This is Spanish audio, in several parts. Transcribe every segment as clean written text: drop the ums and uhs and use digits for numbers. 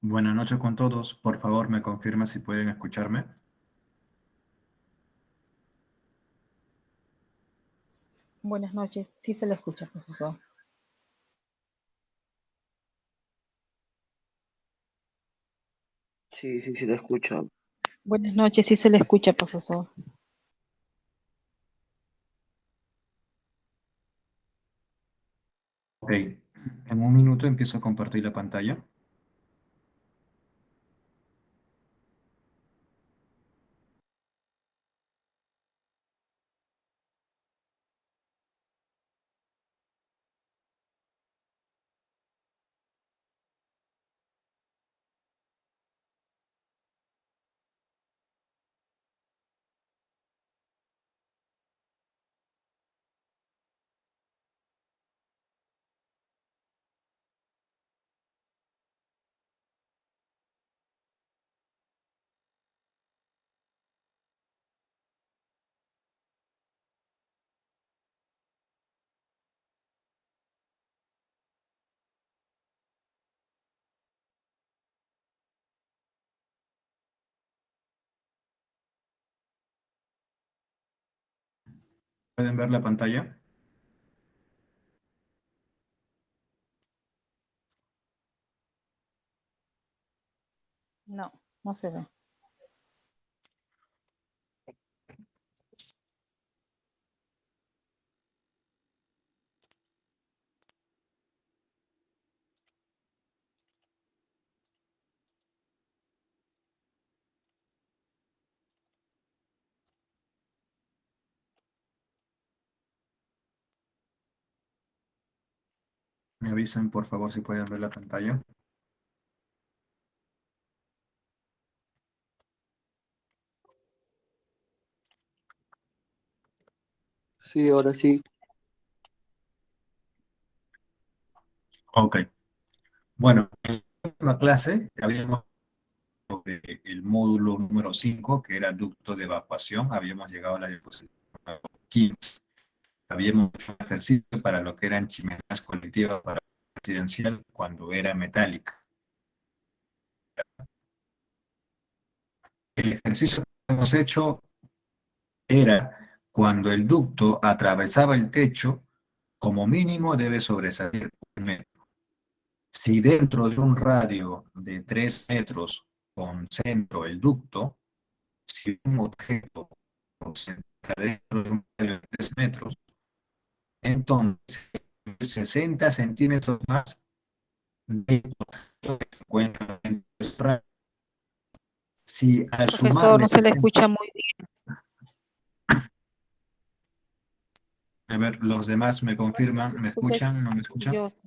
Buenas noches con todos. Por favor, me confirma si pueden escucharme. Buenas noches, sí se le escucha, profesor. Sí, sí, sí, te escucho. Buenas noches, sí se le escucha, profesor. Ok, en un minuto empiezo a compartir la pantalla. ¿Pueden ver la pantalla? No, no se ve. Me avisan, por favor, si pueden ver la pantalla. Sí, ahora sí. Ok. Bueno, en la última clase habíamos sobre el módulo número 5, que era ducto de evacuación. Habíamos llegado a la diapositiva número 15. Habíamos hecho un ejercicio para lo que eran chimeneas colectivas para residencial cuando era metálica. El ejercicio que hemos hecho era cuando el ducto atravesaba el techo, como mínimo debe sobresalir 1 metro. Si dentro de un radio de 3 metros concentro el ducto, si un objeto concentra dentro de un radio de 3 metros, entonces 60 centímetros más de objeto que se encuentra dentro de ese radio. Si al Profesor, sumarle no se le 60, escucha muy bien. a ver, los demás me confirman, ¿me Escucha escuchan? ¿No me escuchan? yo. Se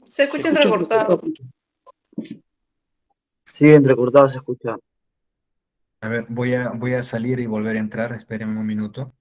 Se escucha escucha entrecortado. entrecortado. Sí, entrecortado se escucha. A ver, voy a salir y volver a entrar, espérenme un minuto.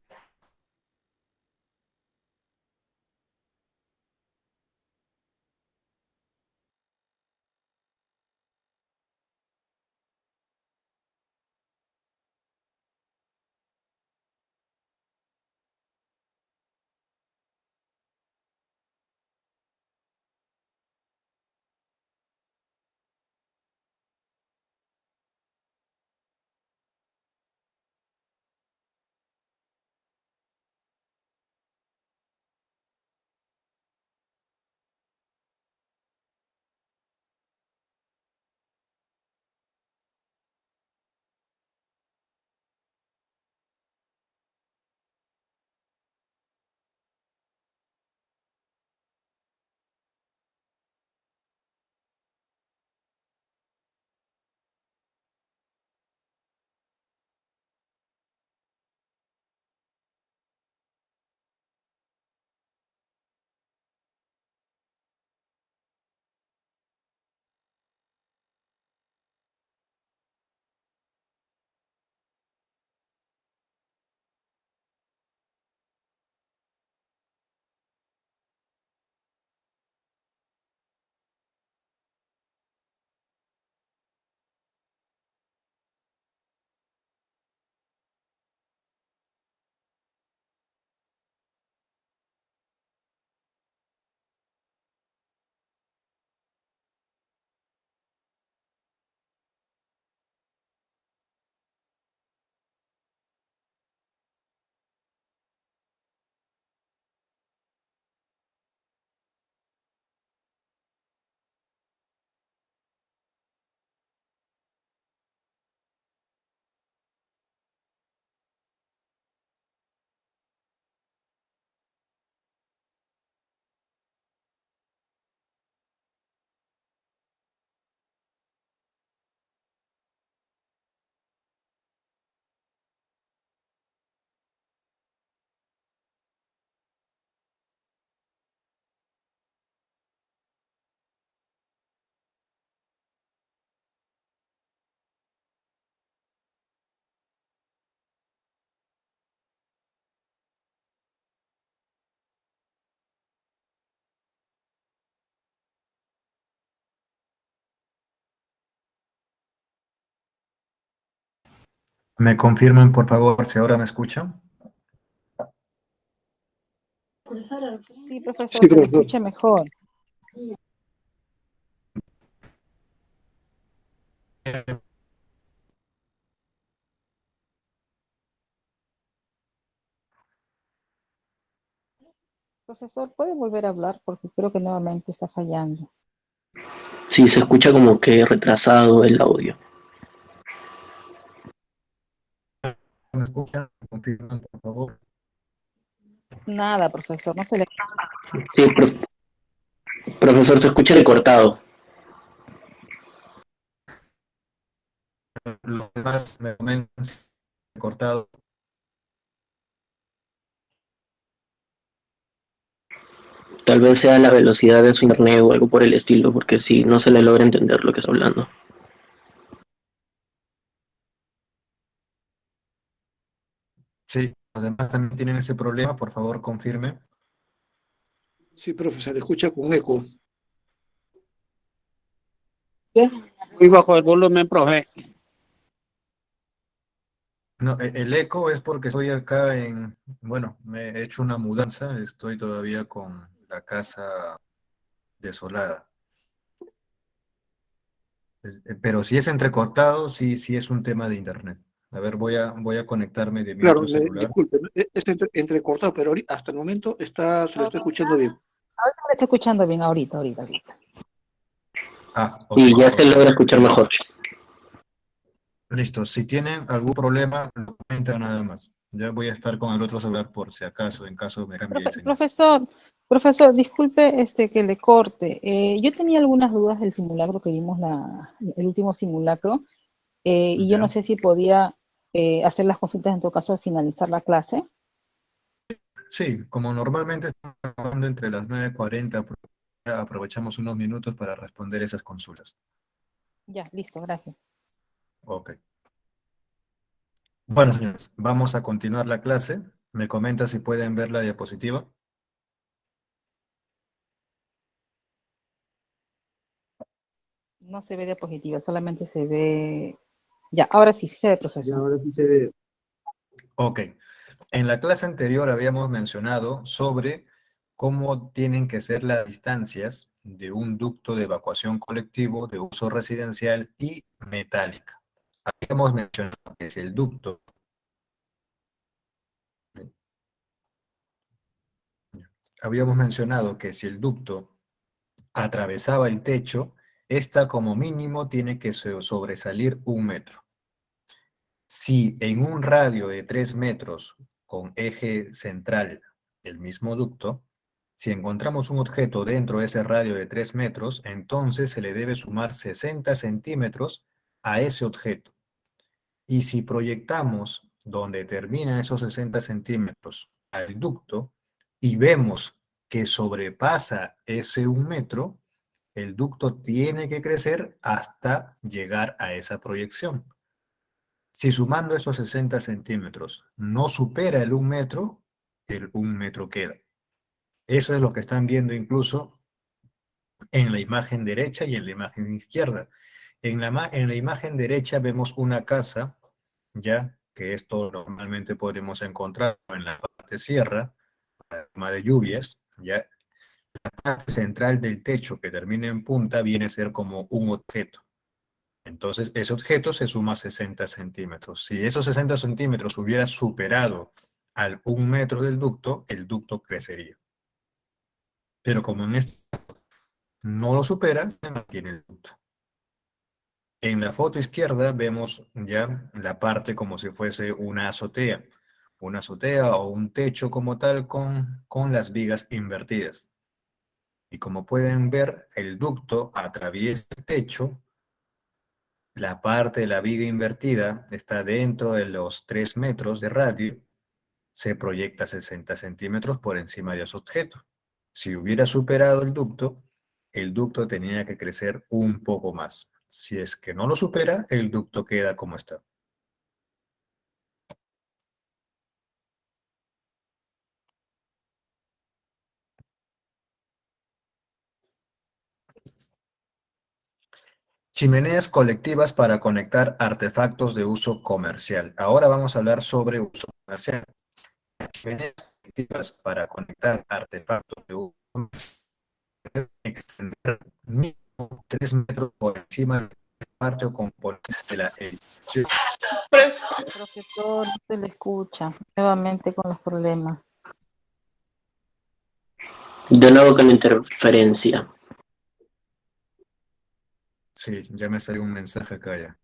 ¿Me confirman, por favor, si ahora me escuchan? Sí, profesor, Sí, se le profesor. escucha mejor. Profesor, ¿puede volver a hablar? Porque creo que nuevamente está fallando. Sí, se escucha como que retrasado el audio. ¿Me escuchan? ¿Me confirman, por favor? Nada, profesor, no se le... Sí, profesor, se escucha recortado. Los demás me comentan si he cortado. Tal vez sea la velocidad de su internet o algo por el estilo, porque sí, no se le logra entender lo que está hablando. Sí, los demás también tienen ese problema, por favor, confirme. Sí, profesor, escucha con eco. Muy bajo el volumen, profe. No, el eco es porque estoy acá bueno, me he hecho una mudanza, estoy todavía con la casa desolada. Pero si es entrecortado, sí, sí es un tema de internet. A ver, voy a conectarme de mi Claro, otro celular. disculpe, es entrecortado, pero hasta el momento se lo está escuchando bien. Ahorita me está escuchando bien, ahorita. Ah, ok, Y ya se ok. logra escuchar Listo. mejor. Listo. Si tienen algún problema, lo comentan nada más. Ya voy a estar con el otro celular por si acaso, en caso me cambie de señal. Profesor, disculpe que le corte. Yo tenía algunas dudas del simulacro que vimos el último simulacro, y yo no ¿Ya? sé si podía hacer las consultas en todo caso al finalizar la clase. Sí, como normalmente estamos trabajando entre las 9:40, aprovechamos unos minutos para responder esas consultas. Ya, listo, gracias. Ok. Bueno, señores, vamos a continuar la clase. Me comenta si pueden ver la diapositiva. No se ve diapositiva, solamente se ve... Ya, ahora sí, sí se ve, Ya, profesor. ahora sí se ve. Ok. En la clase anterior habíamos mencionado sobre cómo tienen que ser las distancias de un ducto de evacuación colectivo de uso residencial y metálica. Habíamos mencionado que si el ducto, habíamos mencionado que si el ducto atravesaba el techo, esta como mínimo tiene que sobresalir 1 metro. Si en un radio de 3 metros con eje central el mismo ducto, si encontramos un objeto dentro de ese radio de 3 metros, entonces se le debe sumar 60 centímetros a ese objeto. Y si proyectamos donde terminan esos 60 centímetros al ducto y vemos que sobrepasa ese 1 metro, el ducto tiene que crecer hasta llegar a esa proyección. Si sumando esos 60 centímetros no supera el 1 metro, el 1 metro queda. Eso es lo que están viendo incluso en la imagen derecha y en la imagen izquierda. En la imagen derecha vemos una casa, ya que esto normalmente podemos encontrar en la parte sierra, para el tema de lluvias, ya. La parte central del techo que termina en punta viene a ser como un objeto. Entonces, ese objeto se suma 60 centímetros. Si esos 60 centímetros hubiera superado al 1 metro del ducto, el ducto crecería. Pero como en este no lo supera, se mantiene el ducto. En la foto izquierda vemos ya la parte como si fuese una azotea o un techo como tal con las vigas invertidas. Y como pueden ver, el ducto atraviesa el techo. La parte de la viga invertida está dentro de los 3 metros de radio, se proyecta 60 centímetros por encima de ese objeto. Si hubiera superado el ducto tenía que crecer un poco más. Si es que no lo supera, el ducto queda como está. Chimeneas colectivas para conectar artefactos de uso comercial. Ahora vamos a hablar sobre uso comercial. Chimeneas colectivas para conectar artefactos de uso comercial deben extender mínimo 3 metros por encima de la parte o componente de la edificación. Profesor, no se le escucha. Nuevamente con los problemas. De nuevo con interferencia. Sí, ya me salió un mensaje acá ya.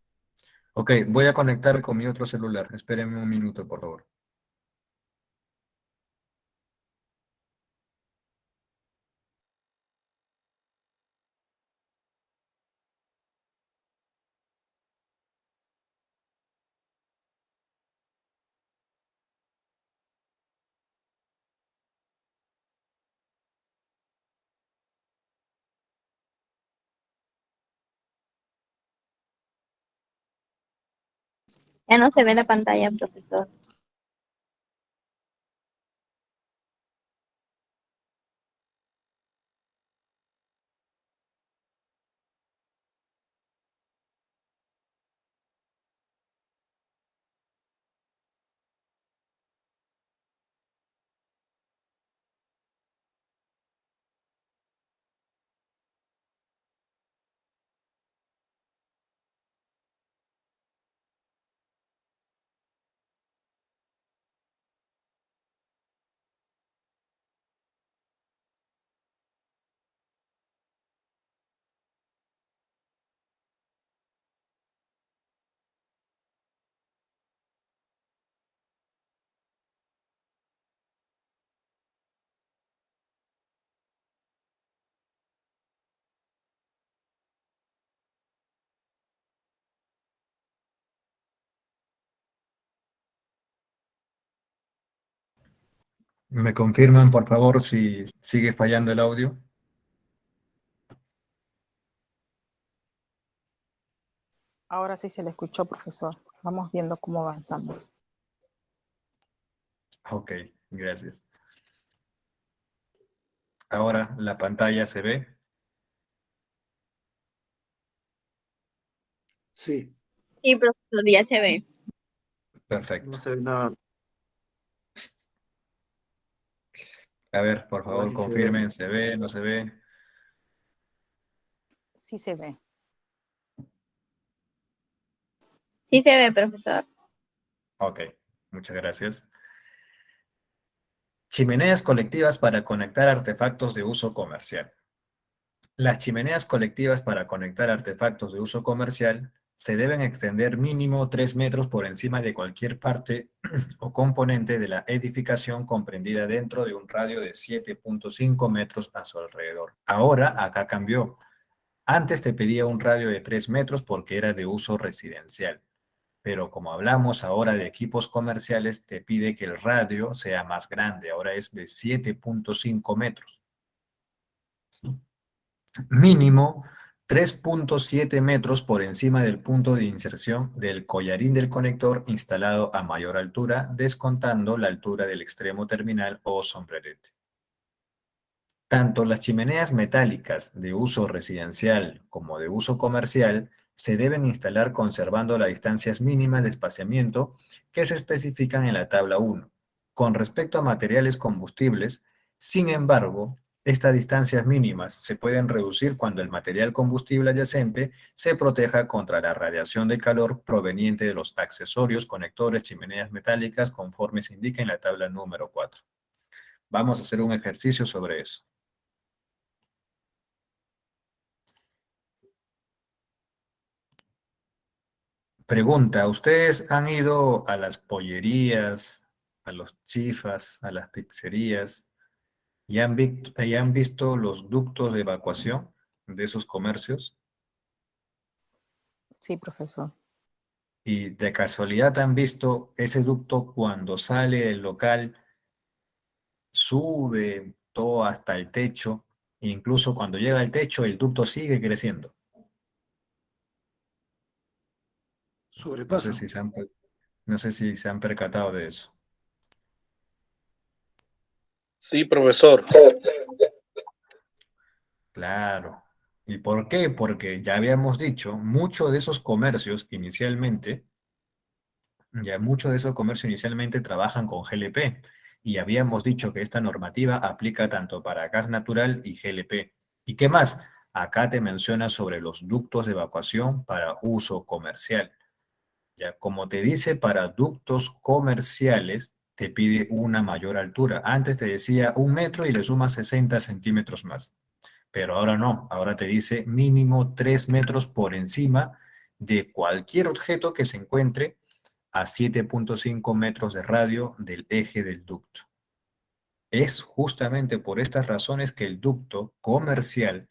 Ok, voy a conectar con mi otro celular. Espérenme un minuto, por favor. Ya no se ve la pantalla, profesor. ¿Me confirman, por favor, si sigue fallando el audio? Ahora sí se le escuchó, profesor. Vamos viendo cómo avanzamos. Ok, gracias. Ahora la pantalla se ve. Sí, Sí, profesor, ya se ve. Perfecto. No se ve nada. A ver, por ahora favor, sí se ve. confirmen. ¿Se ve? ¿No se ve? Sí se ve. Sí se ve, profesor. Ok, muchas gracias. Chimeneas colectivas para conectar artefactos de uso comercial. Las chimeneas colectivas para conectar artefactos de uso comercial se deben extender mínimo 3 metros por encima de cualquier parte o componente de la edificación comprendida dentro de un radio de 7.5 metros a su alrededor. Ahora, acá cambió. Antes te pedía un radio de 3 metros porque era de uso residencial, pero como hablamos ahora de equipos comerciales, te pide que el radio sea más grande, ahora es de 7.5 metros. Mínimo 3.7 metros por encima del punto de inserción del collarín del conector instalado a mayor altura, descontando la altura del extremo terminal o sombrerete. Tanto las chimeneas metálicas de uso residencial como de uso comercial se deben instalar conservando las distancias mínimas de espaciamiento que se especifican en la tabla 1. Con respecto a materiales combustibles, sin embargo, estas distancias mínimas se pueden reducir cuando el material combustible adyacente se proteja contra la radiación de calor proveniente de los accesorios, conectores, chimeneas metálicas, conforme se indica en la tabla número 4. Vamos a hacer un ejercicio sobre eso. Pregunta, ¿ustedes han ido a las pollerías, a los chifas, a las pizzerías y han visto los ductos de evacuación de esos comercios? Sí, profesor. ¿Y de casualidad han visto ese ducto cuando sale del local, sube todo hasta el techo, e incluso cuando llega al techo el ducto sigue creciendo? No sé Sobrepasa. si no sé si se han percatado de eso. Sí, profesor. Claro. ¿Y por qué? Porque ya habíamos dicho, muchos de esos comercios inicialmente, muchos de esos comercios inicialmente trabajan con GLP. Y habíamos dicho que esta normativa aplica tanto para gas natural y GLP. ¿Y qué más? Acá te menciona sobre los ductos de evacuación para uso comercial. Ya, como te dice, para ductos comerciales te pide una mayor altura. Antes te decía 1 metro y le sumas 60 centímetros más. Pero ahora no, ahora te dice mínimo 3 metros por encima de cualquier objeto que se encuentre a 7,5 metros de radio del eje del ducto. Es justamente por estas razones que el ducto comercial,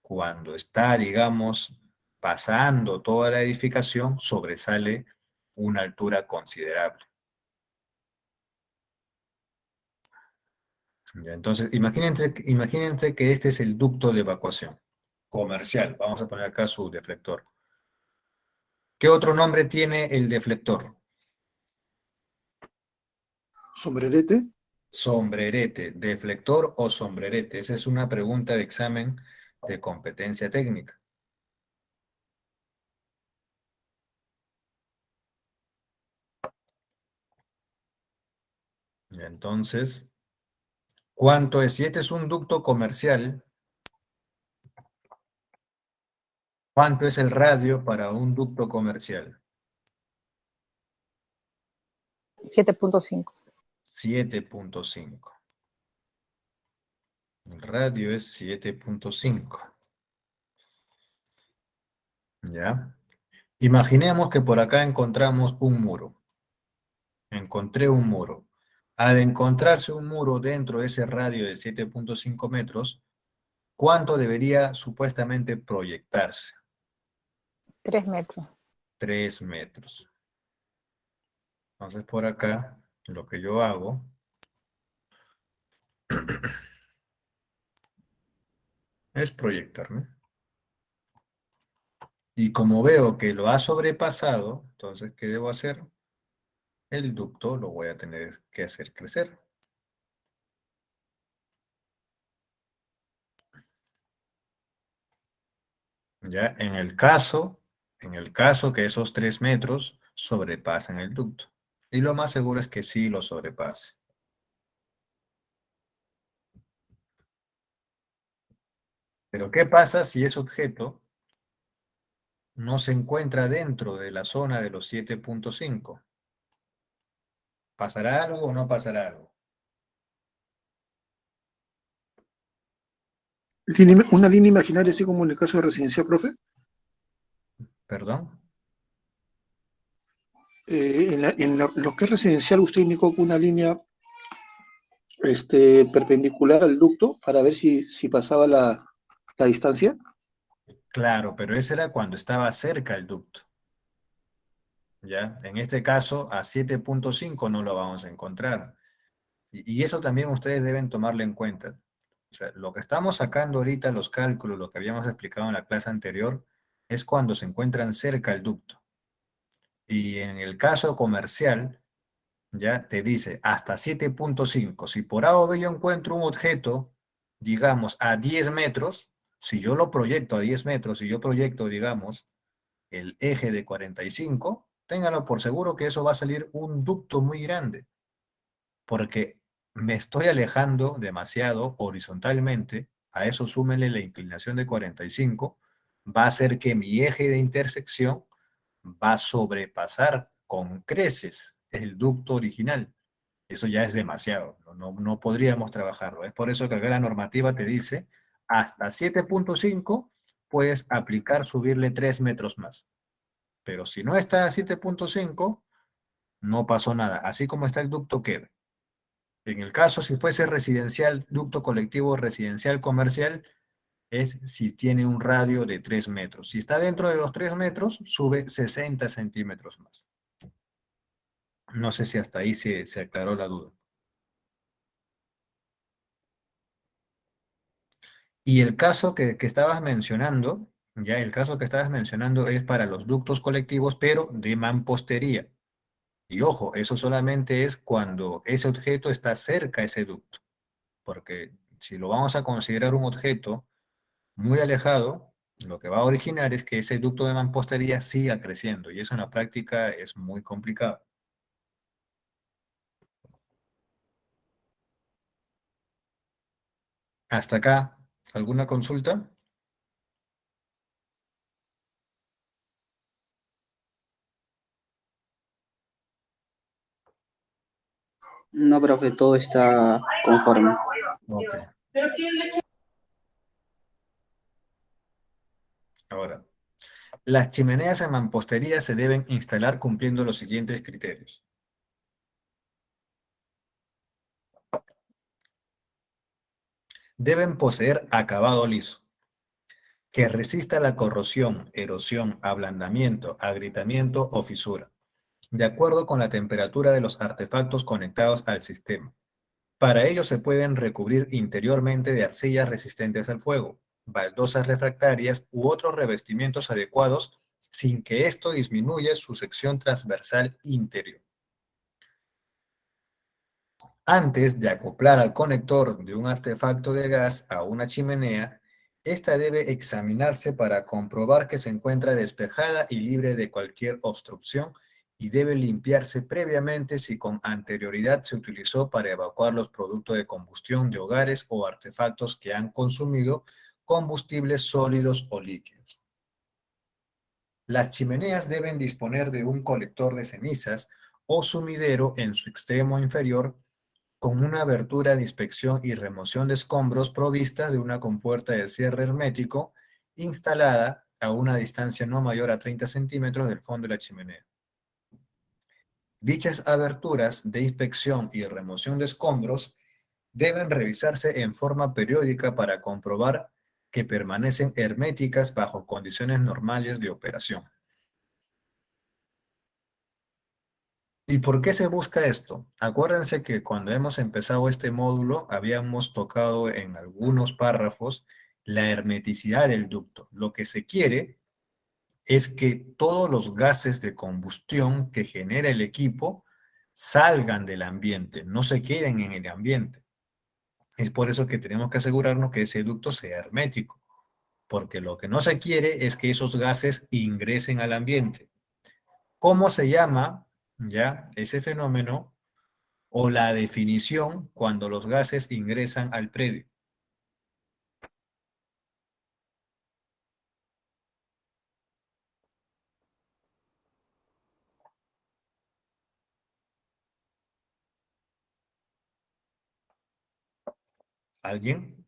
cuando está, digamos, pasando toda la edificación, sobresale una altura considerable. Ya, entonces, imagínense que este es el ducto de evacuación comercial. Vamos a poner acá su deflector. ¿Qué otro nombre tiene el deflector? Sombrerete. Sombrerete, deflector o sombrerete. Esa es una pregunta de examen de competencia técnica. Y entonces, ¿cuánto es? Si este es un ducto comercial, ¿cuánto es el radio para un ducto comercial? 7.5. 7,5. El radio es 7,5. ¿Ya? Imaginemos que por acá encontramos un muro. Encontré un muro. Al encontrarse un muro dentro de ese radio de 7,5 metros, ¿cuánto debería supuestamente proyectarse? 3 metros. 3 metros. Entonces por acá, lo que yo hago es proyectarme. Y como veo que lo ha sobrepasado, entonces, ¿qué debo hacer? El ducto lo voy a tener que hacer crecer. Ya, en el caso que esos 3 metros sobrepasen el ducto. Y lo más seguro es que sí lo sobrepase. Pero ¿qué pasa si ese objeto no se encuentra dentro de la zona de los 7,5? ¿Pasará algo o no pasará algo? Una línea imaginaria, así como en el caso de residencial, profe. ¿Perdón? Lo que es residencial, usted indicó que una línea perpendicular al ducto para ver si pasaba la distancia. Claro, pero ese era cuando estaba cerca el ducto. ¿Ya? En este caso, a 7,5 no lo vamos a encontrar. Y eso también ustedes deben tomarlo en cuenta. O sea, lo que estamos sacando ahorita, los cálculos, lo que habíamos explicado en la clase anterior, es cuando se encuentran cerca el ducto. Y en el caso comercial, ya te dice hasta 7,5. Si por A o B yo encuentro un objeto, digamos, a 10 metros, si yo lo proyecto a 10 metros, si yo proyecto, digamos, el eje de 45, ténganlo por seguro que eso va a salir un ducto muy grande, porque me estoy alejando demasiado horizontalmente, a eso súmenle la inclinación de 45, va a hacer que mi eje de intersección va a sobrepasar con creces el ducto original. Eso ya es demasiado, no podríamos trabajarlo. Es por eso que acá la normativa te dice hasta 7,5 puedes aplicar subirle 3 metros más. Pero si no está a 7,5 no pasó nada. Así como está el ducto queda. En el caso, si fuese residencial, ducto colectivo residencial comercial, es si tiene un radio de 3 metros. Si está dentro de los 3 metros, sube 60 centímetros más. No sé si hasta ahí se aclaró la duda. Y el caso que estabas mencionando, ya el caso que estabas mencionando es para los ductos colectivos, pero de mampostería. Y ojo, eso solamente es cuando ese objeto está cerca a ese ducto. Porque si lo vamos a considerar un objeto muy alejado, lo que va a originar es que ese ducto de mampostería siga creciendo y eso en la práctica es muy complicado. Hasta acá, ¿alguna consulta? No, profe, todo está conforme. Ok. Ahora, las chimeneas en mampostería se deben instalar cumpliendo los siguientes criterios. Deben poseer acabado liso, que resista la corrosión, erosión, ablandamiento, agrietamiento o fisura, de acuerdo con la temperatura de los artefactos conectados al sistema. Para ello se pueden recubrir interiormente de arcillas resistentes al fuego, baldosas refractarias u otros revestimientos adecuados sin que esto disminuya su sección transversal interior. Antes de acoplar al conector de un artefacto de gas a una chimenea, esta debe examinarse para comprobar que se encuentra despejada y libre de cualquier obstrucción y debe limpiarse previamente si con anterioridad se utilizó para evacuar los productos de combustión de hogares o artefactos que han consumido combustibles sólidos o líquidos. Las chimeneas deben disponer de un colector de cenizas o sumidero en su extremo inferior con una abertura de inspección y remoción de escombros provista de una compuerta de cierre hermético instalada a una distancia no mayor a 30 centímetros del fondo de la chimenea. Dichas aberturas de inspección y remoción de escombros deben revisarse en forma periódica para comprobar que permanecen herméticas bajo condiciones normales de operación. ¿Y por qué se busca esto? Acuérdense que cuando hemos empezado este módulo habíamos tocado en algunos párrafos la hermeticidad del ducto. Lo que se quiere es que todos los gases de combustión que genera el equipo salgan del ambiente, no se queden en el ambiente. Es por eso que tenemos que asegurarnos que ese ducto sea hermético, porque lo que no se quiere es que esos gases ingresen al ambiente. ¿Cómo se llama ya ese fenómeno o la definición cuando los gases ingresan al predio? ¿Alguien?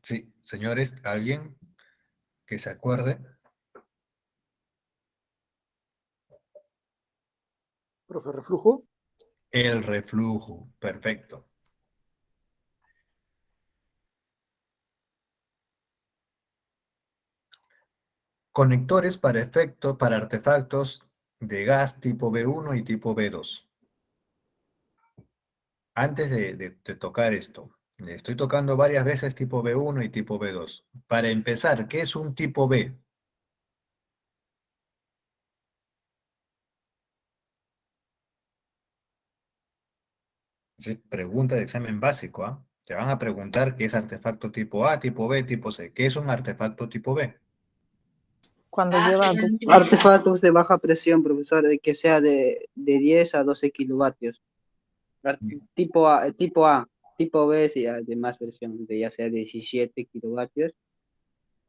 Sí, señores, ¿alguien que se acuerde? Profe, reflujo. El reflujo, perfecto. Conectores para artefactos de gas tipo B1 y tipo B2. Antes de tocar esto, le estoy tocando varias veces tipo B1 y tipo B2. Para empezar, ¿qué es un tipo B? Sí, pregunta de examen básico, ¿ah? Te van a preguntar qué es artefacto tipo A, tipo B, tipo C. ¿Qué es un artefacto tipo B? Cuando lleva ducto. Artefactos de baja presión, profesor, de que sea de 10 a 12 kilovatios. Tipo A, tipo B, sí, de más presión, de ya sea 17 kilovatios.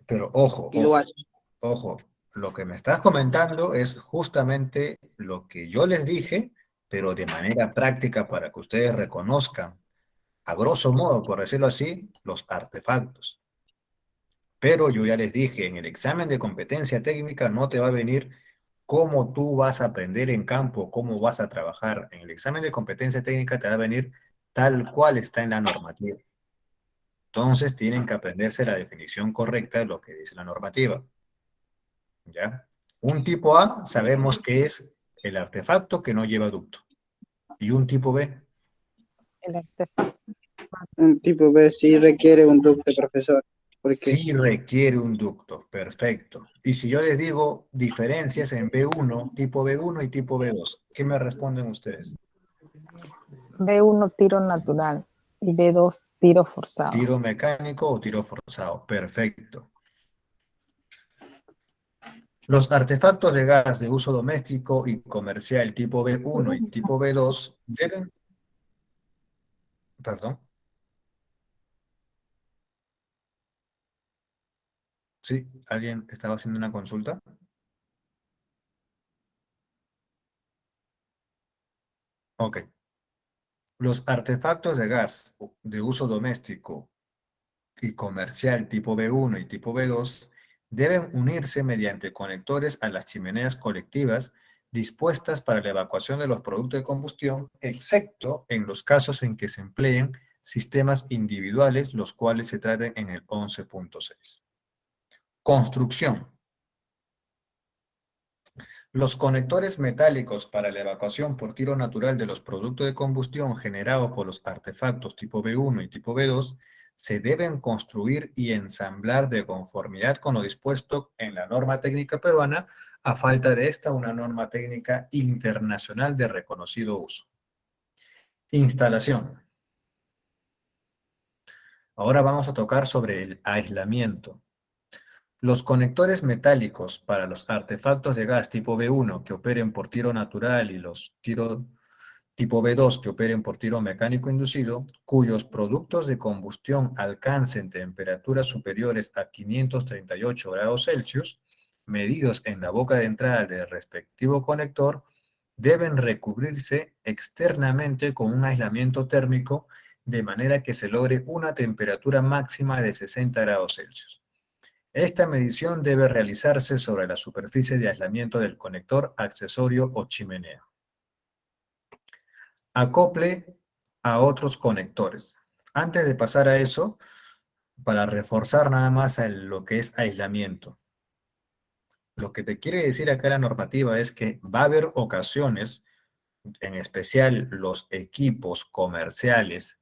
Pero ojo, ojo, Kilovatios. ojo. Lo que me estás comentando es justamente lo que yo les dije, pero de manera práctica para que ustedes reconozcan, a grosso modo, por decirlo así, los artefactos. Pero yo ya les dije, en el examen de competencia técnica no te va a venir cómo tú vas a aprender en campo, cómo vas a trabajar. En el examen de competencia técnica te va a venir tal cual está en la normativa. Entonces tienen que aprenderse la definición correcta de lo que dice la normativa. ¿Ya? Un tipo A sabemos que es el artefacto que no lleva ducto. Y un tipo B, El artefacto. Un tipo B sí requiere un ducto, profesor. Porque Sí requiere un ducto, perfecto. Y si yo les digo diferencias en B1, tipo B1 y tipo B2, ¿qué me responden ustedes? B1 tiro natural y B2 tiro forzado. ¿Tiro mecánico o tiro forzado? Perfecto. Los artefactos de gas de uso doméstico y comercial tipo B1 y tipo B2 deben, perdón, ¿sí? ¿Alguien estaba haciendo una consulta? Ok. Los artefactos de gas de uso doméstico y comercial tipo B1 y tipo B2 deben unirse mediante conectores a las chimeneas colectivas dispuestas para la evacuación de los productos de combustión, excepto en los casos en que se empleen sistemas individuales, los cuales se traten en el 11.6. Construcción. Los conectores metálicos para la evacuación por tiro natural de los productos de combustión generados por los artefactos tipo B1 y tipo B2 se deben construir y ensamblar de conformidad con lo dispuesto en la norma técnica peruana, a falta de esta una norma técnica internacional de reconocido uso. Instalación. Ahora vamos a tocar sobre el aislamiento. Los conectores metálicos para los artefactos de gas tipo B1 que operen por tiro natural y los tipo B2 que operen por tiro mecánico inducido, cuyos productos de combustión alcancen temperaturas superiores a 538 grados Celsius, medidos en la boca de entrada del respectivo conector, deben recubrirse externamente con un aislamiento térmico de manera que se logre una temperatura máxima de 60 grados Celsius. Esta medición debe realizarse sobre la superficie de aislamiento del conector, accesorio o chimenea. Acople a otros conectores. Antes de pasar a eso, para reforzar nada más lo que es aislamiento. Lo que te quiere decir acá la normativa es que va a haber ocasiones, en especial los equipos comerciales,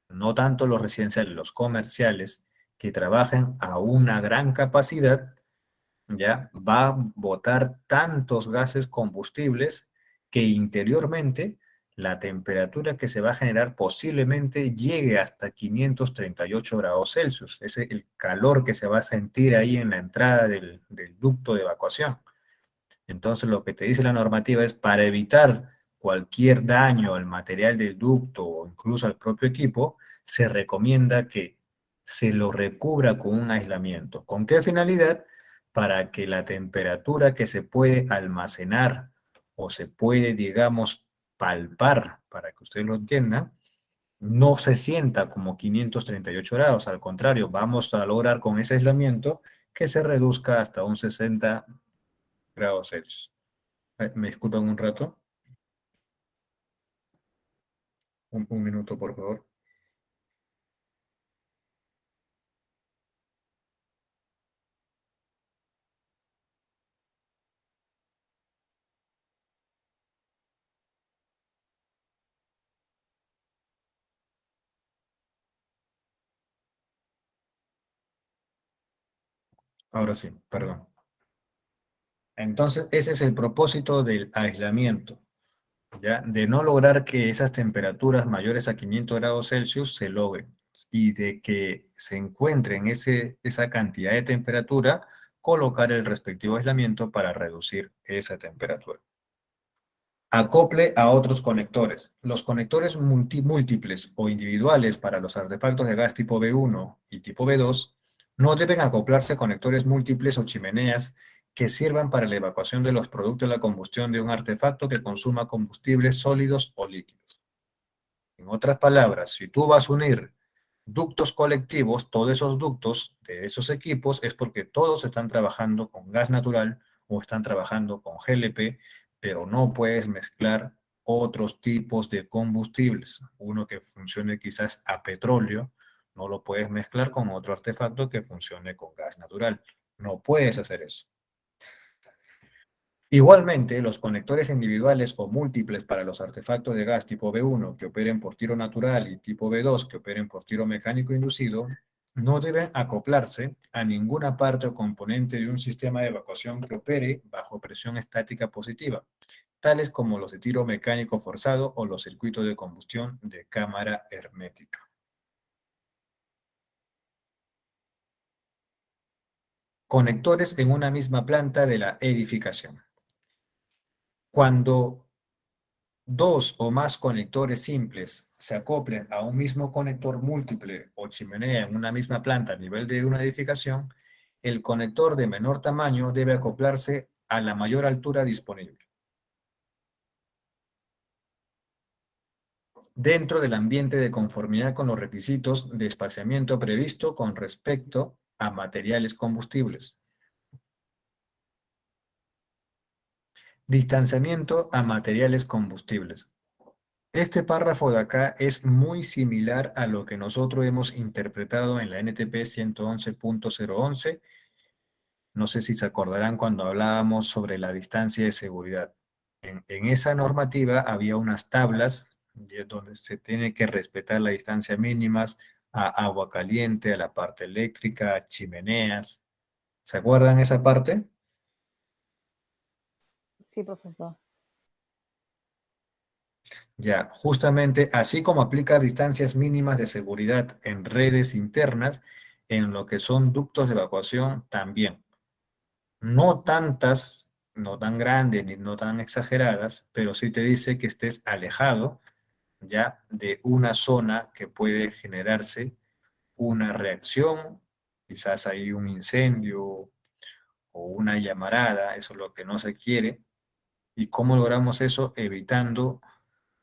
no tanto los residenciales, los comerciales, que trabajan a una gran capacidad, ya va a botar tantos gases combustibles que interiormente la temperatura que se va a generar posiblemente llegue hasta 538 grados Celsius. Ese es el calor que se va a sentir ahí en la entrada del ducto de evacuación. Entonces, lo que te dice la normativa es para evitar cualquier daño al material del ducto o incluso al propio equipo, se recomienda que se lo recubra con un aislamiento. ¿Con qué finalidad? Para que la temperatura que se puede almacenar o se puede, digamos, palpar, para que ustedes lo entiendan, no se sienta como 538 grados. Al contrario, vamos a lograr con ese aislamiento que se reduzca hasta un 60 grados Celsius. ¿Me disculpan un rato? Un minuto, por favor. Ahora sí, perdón. Entonces, ese es el propósito del aislamiento, ¿ya? De no lograr que esas temperaturas mayores a 500 grados Celsius se logren y de que se encuentre en esa cantidad de temperatura, colocar el respectivo aislamiento para reducir esa temperatura. Acople a otros conectores. Los conectores múltiples o individuales para los artefactos de gas tipo B1 y tipo B2 no deben acoplarse a conectores múltiples o chimeneas que sirvan para la evacuación de los productos de la combustión de un artefacto que consuma combustibles sólidos o líquidos. En otras palabras, si tú vas a unir ductos colectivos, todos esos ductos de esos equipos es porque todos están trabajando con gas natural o están trabajando con GLP, pero no puedes mezclar otros tipos de combustibles. Uno que funcione quizás a petróleo, no lo puedes mezclar con otro artefacto que funcione con gas natural. No puedes hacer eso. Igualmente, los conectores individuales o múltiples para los artefactos de gas tipo B1 que operen por tiro natural y tipo B2 que operen por tiro mecánico inducido no deben acoplarse a ninguna parte o componente de un sistema de evacuación que opere bajo presión estática positiva, tales como los de tiro mecánico forzado o los circuitos de combustión de cámara hermética. Conectores en una misma planta de la edificación. Cuando dos o más conectores simples se acoplen a un mismo conector múltiple o chimenea en una misma planta a nivel de una edificación, el conector de menor tamaño debe acoplarse a la mayor altura disponible, dentro del ambiente de conformidad con los requisitos de espaciamiento previsto con respecto a materiales combustibles. Distanciamiento a materiales combustibles. Este párrafo de acá es muy similar a lo que nosotros hemos interpretado en la NTP 111.011. No sé si se acordarán cuando hablábamos sobre la distancia de seguridad. En esa normativa había unas tablas donde se tiene que respetar las distancias mínimas a agua caliente, a la parte eléctrica, a chimeneas. ¿Se acuerdan esa parte? Sí, profesor. Ya, justamente así como aplica distancias mínimas de seguridad en redes internas, en lo que son ductos de evacuación también. No tantas, no tan grandes ni no tan exageradas, pero sí te dice que estés alejado ya de una zona que puede generarse una reacción, quizás hay un incendio o una llamarada, eso es lo que no se quiere. ¿Y cómo logramos eso? Evitando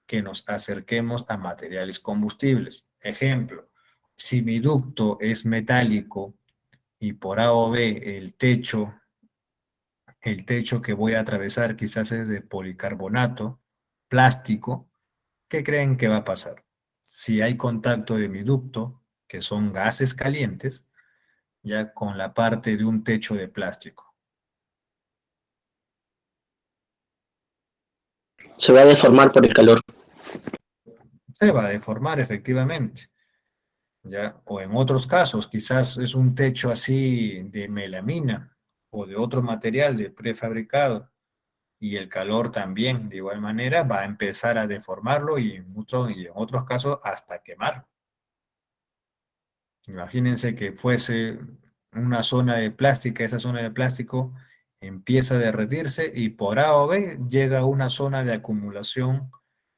que nos acerquemos a materiales combustibles. Ejemplo, si mi ducto es metálico y por A o B el techo que voy a atravesar quizás es de policarbonato, plástico, ¿qué creen que va a pasar? Si hay contacto de mi ducto, que son gases calientes, ya con la parte de un techo de plástico. Se va a deformar por el calor. Se va a deformar efectivamente. ¿Ya? O en otros casos, quizás es un techo así de melamina o de otro material de prefabricado y el calor también de igual manera va a empezar a deformarlo y en otros casos hasta quemar. Imagínense que fuese una zona de plástica, esa zona de plástico empieza a derretirse y por A o B llega a una zona de acumulación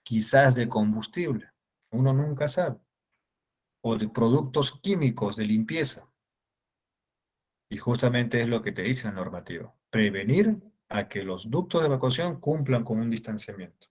quizás de combustible. Uno nunca sabe. O de productos químicos de limpieza. Y justamente es lo que te dice la normativa. Prevenir a que los ductos de evacuación cumplan con un distanciamiento.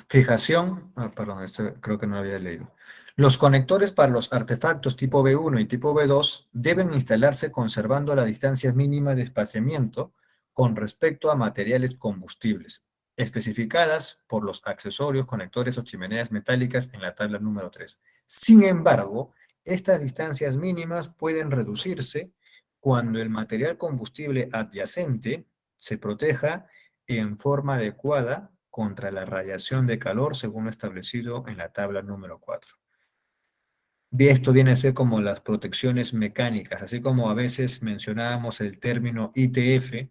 Fijación, perdón, esto creo que no lo había leído. Los conectores para los artefactos tipo B1 y tipo B2 deben instalarse conservando la distancia mínima de espaciamiento con respecto a materiales combustibles, especificadas por los accesorios, conectores o chimeneas metálicas en la tabla número 3. Sin embargo, estas distancias mínimas pueden reducirse cuando el material combustible adyacente se proteja en forma adecuada contra la radiación de calor según lo establecido en la tabla número 4. Esto viene a ser como las protecciones mecánicas, así como a veces mencionábamos el término ITF,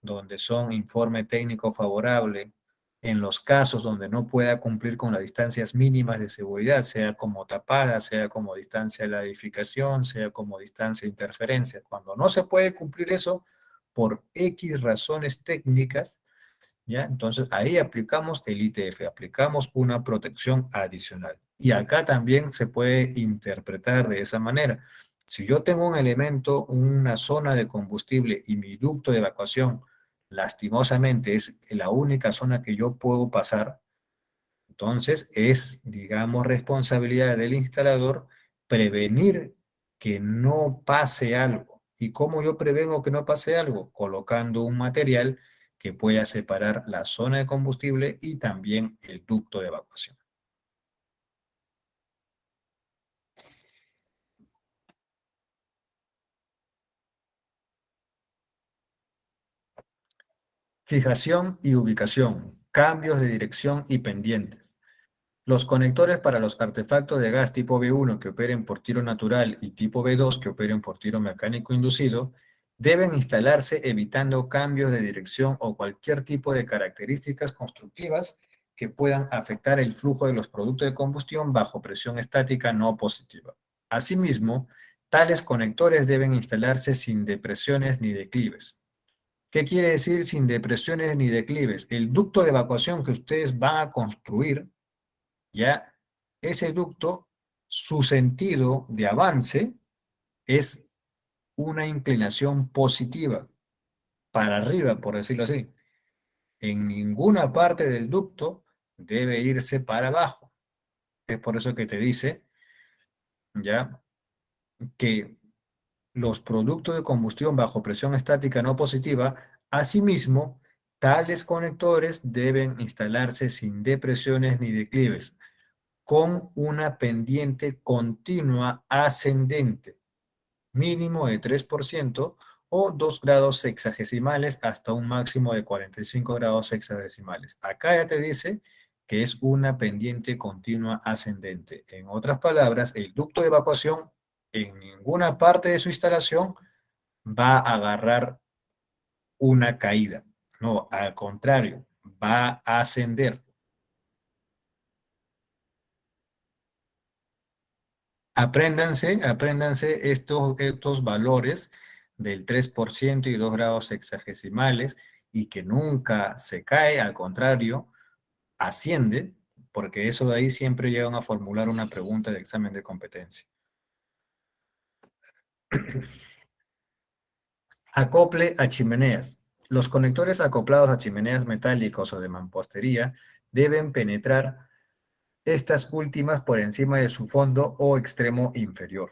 donde son informe técnico favorable, en los casos donde no pueda cumplir con las distancias mínimas de seguridad, sea como tapada, sea como distancia de la edificación, sea como distancia de interferencia. Cuando no se puede cumplir eso por X razones técnicas, ¿ya? Entonces ahí aplicamos el ITF, aplicamos una protección adicional. Y acá también se puede interpretar de esa manera. Si yo tengo un elemento, una zona de combustible y mi ducto de evacuación, lastimosamente es la única zona que yo puedo pasar, entonces es, digamos, responsabilidad del instalador prevenir que no pase algo. ¿Y cómo yo prevengo que no pase algo? Colocando un material que pueda separar la zona de combustible y también el ducto de evacuación. Fijación y ubicación, cambios de dirección y pendientes. Los conectores para los artefactos de gas tipo B1 que operen por tiro natural y tipo B2 que operen por tiro mecánico inducido deben instalarse evitando cambios de dirección o cualquier tipo de características constructivas que puedan afectar el flujo de los productos de combustión bajo presión estática no positiva. Asimismo, tales conectores deben instalarse sin depresiones ni declives. ¿Qué quiere decir sin depresiones ni declives? El ducto de evacuación que ustedes van a construir, ya, ese ducto, su sentido de avance es una inclinación positiva, para arriba, por decirlo así. En ninguna parte del ducto debe irse para abajo. Es por eso que te dice, ya, que los productos de combustión bajo presión estática no positiva, asimismo, tales conectores deben instalarse sin depresiones ni declives, con una pendiente continua ascendente, mínimo de 3% o 2 grados sexagesimales hasta un máximo de 45 grados sexagesimales. Acá ya te dice que es una pendiente continua ascendente. En otras palabras, el ducto de evacuación en ninguna parte de su instalación va a agarrar una caída. No, al contrario, va a ascender. Apréndanse estos valores del 3% y 2 grados sexagesimales y que nunca se cae, al contrario, asciende, porque eso de ahí siempre llegan a formular una pregunta de examen de competencia. Acople a chimeneas. Los conectores acoplados a chimeneas metálicas o de mampostería deben penetrar estas últimas por encima de su fondo o extremo inferior,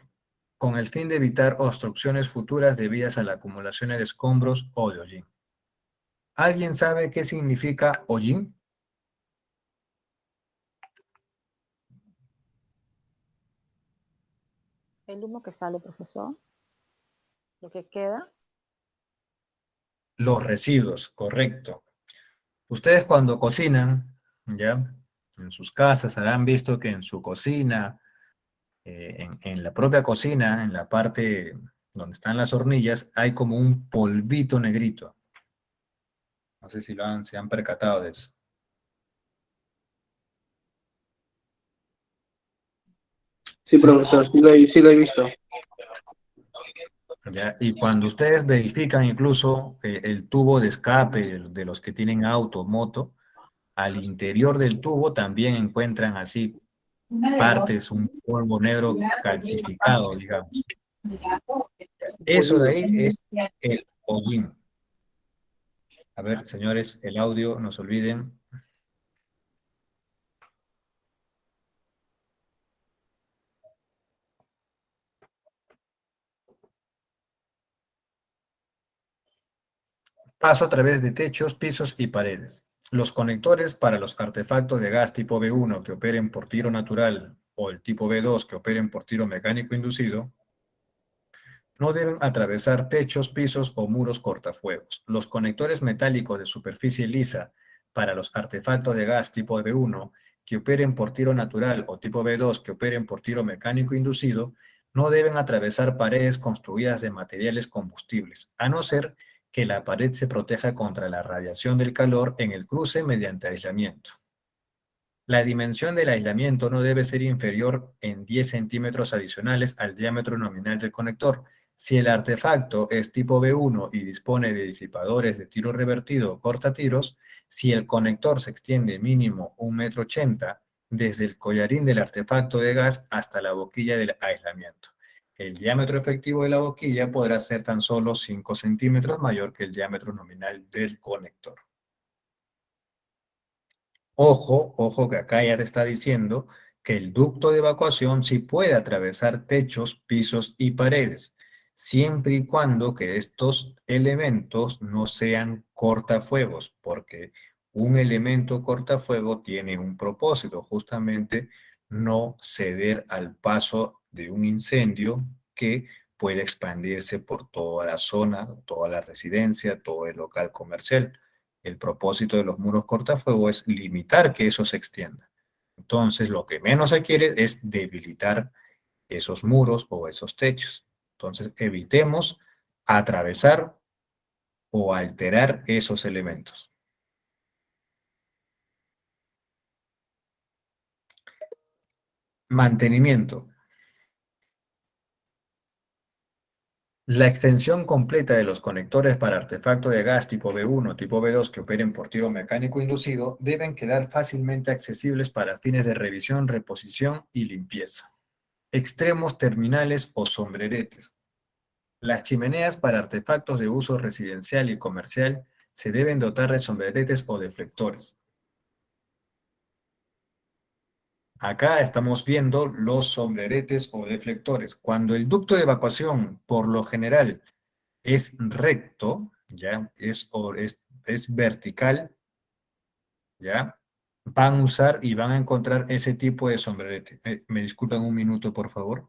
con el fin de evitar obstrucciones futuras debidas a la acumulación de escombros o de hollín. ¿Alguien sabe qué significa hollín? El humo que sale, profesor, lo que queda. Los residuos, correcto. Ustedes cuando cocinan, ¿ya? En sus casas habrán visto que en su cocina, en la propia cocina, en la parte donde están las hornillas, hay como un polvito negrito. No sé si se han percatado de eso. Sí, profesor, sí lo he visto. ¿Ya? Y cuando ustedes verifican incluso el tubo de escape de los que tienen auto, moto, al interior del tubo también encuentran así partes, un polvo negro calcificado, digamos. Eso de ahí es el hollín. A ver, señores, el audio, no se olviden. Paso a través de techos, pisos y paredes. Los conectores para los artefactos de gas tipo B1 que operen por tiro natural o el tipo B2 que operen por tiro mecánico inducido no deben atravesar techos, pisos o muros cortafuegos. Los conectores metálicos de superficie lisa para los artefactos de gas tipo B1 que operen por tiro natural o tipo B2 que operen por tiro mecánico inducido no deben atravesar paredes construidas de materiales combustibles, a no ser que la pared se proteja contra la radiación del calor en el cruce mediante aislamiento. La dimensión del aislamiento no debe ser inferior en 10 centímetros adicionales al diámetro nominal del conector. Si el artefacto es tipo B1 y dispone de disipadores de tiro revertido o cortatiros, si el conector se extiende mínimo 1,80 m desde el collarín del artefacto de gas hasta la boquilla del aislamiento. El diámetro efectivo de la boquilla podrá ser tan solo 5 centímetros mayor que el diámetro nominal del conector. Ojo que acá ya te está diciendo que el ducto de evacuación sí puede atravesar techos, pisos y paredes, siempre y cuando que estos elementos no sean cortafuegos, porque un elemento cortafuego tiene un propósito, justamente no ceder al paso de un incendio que puede expandirse por toda la zona, toda la residencia, todo el local comercial. El propósito de los muros cortafuego es limitar que eso se extienda. Entonces, lo que menos se quiere es debilitar esos muros o esos techos. Entonces, evitemos atravesar o alterar esos elementos. Mantenimiento. La extensión completa de los conectores para artefacto de gas tipo B1, tipo B2 que operen por tiro mecánico inducido deben quedar fácilmente accesibles para fines de revisión, reposición y limpieza. Extremos terminales o sombreretes. Las chimeneas para artefactos de uso residencial y comercial se deben dotar de sombreretes o deflectores. Acá estamos viendo los sombreretes o deflectores. Cuando el ducto de evacuación, por lo general, es recto, ¿ya? Es vertical, ¿ya? Van a usar y van a encontrar ese tipo de sombrerete. ¿Me disculpan un minuto, por favor?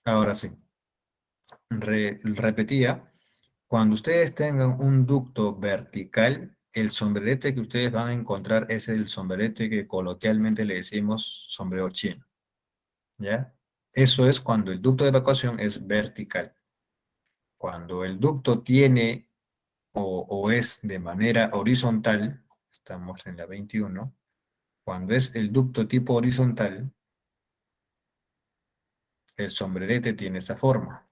Ahora sí. Repetía, cuando ustedes tengan un ducto vertical, el sombrerete que ustedes van a encontrar es el sombrerete que coloquialmente le decimos sombrero chino, ¿ya? Eso es cuando el ducto de evacuación es vertical. Cuando el ducto tiene o es de manera horizontal, estamos en la 21, cuando es el ducto tipo horizontal, el sombrerete tiene esa forma.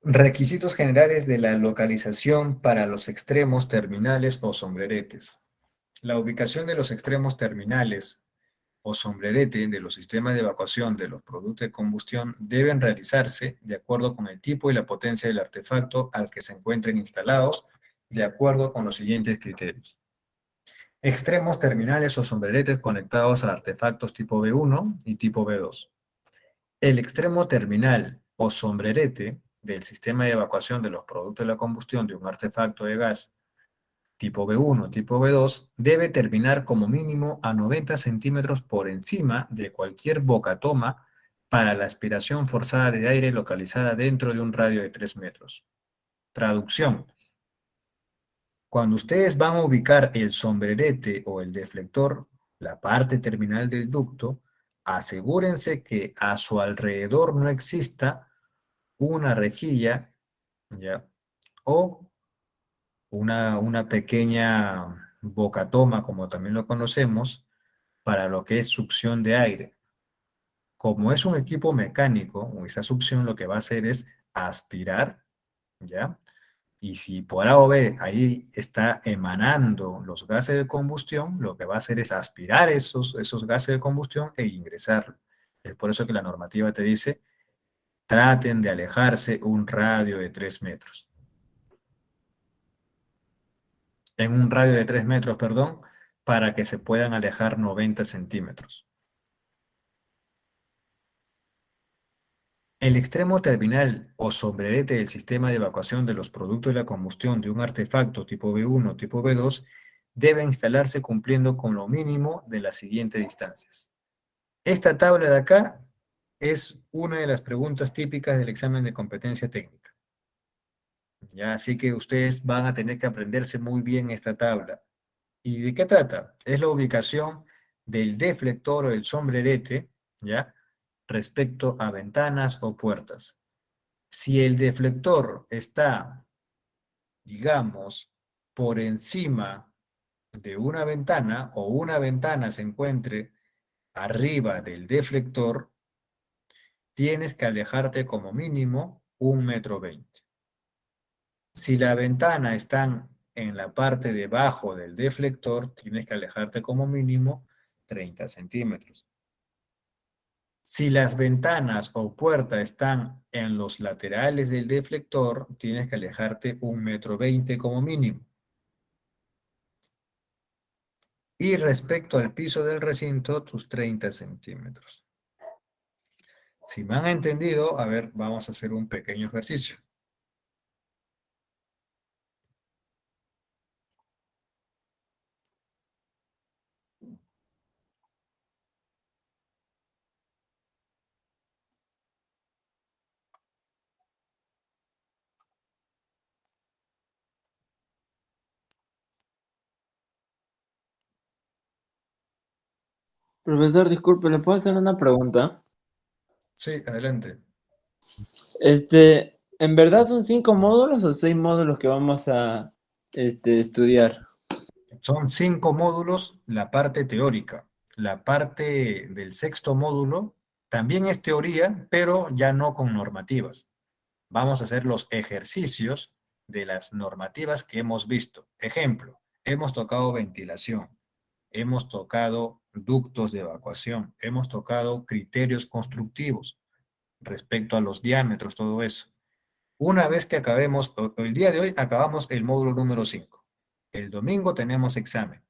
Requisitos generales de la localización para los extremos terminales o sombreretes. La ubicación de los extremos terminales o sombrerete de los sistemas de evacuación de los productos de combustión deben realizarse de acuerdo con el tipo y la potencia del artefacto al que se encuentren instalados, de acuerdo con los siguientes criterios. Extremos terminales o sombreretes conectados a artefactos tipo B1 y tipo B2. El extremo terminal o sombrerete del sistema de evacuación de los productos de la combustión de un artefacto de gas tipo B1, tipo B2, debe terminar como mínimo a 90 centímetros por encima de cualquier bocatoma para la aspiración forzada de aire localizada dentro de un radio de 3 metros. Traducción. Cuando ustedes van a ubicar el sombrerete o el deflector, la parte terminal del ducto, asegúrense que a su alrededor no exista una rejilla, ¿ya? O una pequeña bocatoma, como también lo conocemos, para lo que es succión de aire. Como es un equipo mecánico, esa succión lo que va a hacer es aspirar, ¿ya? Y si por A o B ahí está emanando los gases de combustión, lo que va a hacer es aspirar esos gases de combustión e ingresar. Es por eso que la normativa te dice, traten de alejarse un radio de 3 metros. En un radio de 3 metros, perdón, para que se puedan alejar 90 centímetros. El extremo terminal o sombrerete del sistema de evacuación de los productos de la combustión de un artefacto tipo B1 o tipo B2 debe instalarse cumpliendo con lo mínimo de las siguientes distancias. Esta tabla de acá es una de las preguntas típicas del examen de competencia técnica. ¿Ya? Así que ustedes van a tener que aprenderse muy bien esta tabla. ¿Y de qué trata? Es la ubicación del deflector o el sombrerete, ¿ya? Respecto a ventanas o puertas. Si el deflector está, digamos, por encima de una ventana o una ventana se encuentre arriba del deflector, tienes que alejarte como mínimo 1,20 m. Si la ventana está en la parte de abajo del deflector, tienes que alejarte como mínimo 30 centímetros. Si las ventanas o puertas están en los laterales del deflector, tienes que alejarte 1,20 m como mínimo. Y respecto al piso del recinto, tus 30 centímetros. Si me han entendido, a ver, vamos a hacer un pequeño ejercicio. Profesor, disculpe, ¿le puedo hacer una pregunta? Sí, adelante. ¿En verdad son 5 módulos o 6 módulos que vamos a estudiar? Son 5 módulos la parte teórica. La parte del sexto módulo también es teoría, pero ya no con normativas. Vamos a hacer los ejercicios de las normativas que hemos visto. Ejemplo, hemos tocado ventilación, hemos tocado ductos de evacuación, hemos tocado criterios constructivos respecto a los diámetros, todo eso. Una vez que acabemos, el día de hoy acabamos el módulo número 5. El domingo tenemos examen.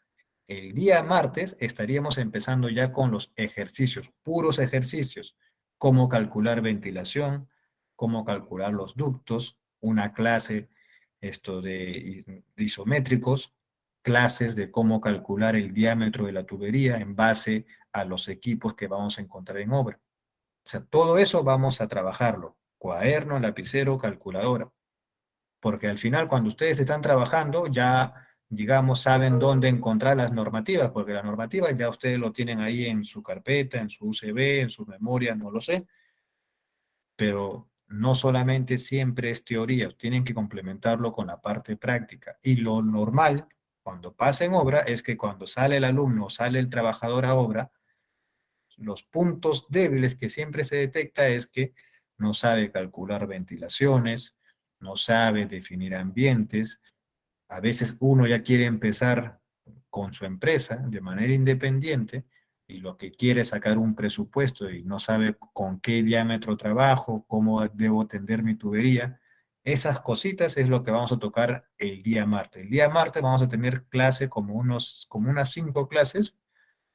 El día martes estaríamos empezando ya con los ejercicios, puros ejercicios, cómo calcular ventilación, cómo calcular los ductos, una clase de isométricos, clases de cómo calcular el diámetro de la tubería en base a los equipos que vamos a encontrar en obra. O sea, todo eso vamos a trabajarlo. Cuaderno, lapicero, calculadora. Porque al final, cuando ustedes están trabajando, ya, digamos, saben dónde encontrar las normativas, porque las normativas ya ustedes lo tienen ahí en su carpeta, en su USB, en su memoria, no lo sé. Pero no solamente siempre es teoría, tienen que complementarlo con la parte práctica. Y lo normal, cuando pasa en obra, es que cuando sale el alumno o sale el trabajador a obra, los puntos débiles que siempre se detecta es que no sabe calcular ventilaciones, no sabe definir ambientes. A veces uno ya quiere empezar con su empresa de manera independiente y lo que quiere es sacar un presupuesto y no sabe con qué diámetro trabajo, cómo debo tender mi tubería. Esas cositas es lo que vamos a tocar el día martes. El día martes vamos a tener clase como unas 5 clases,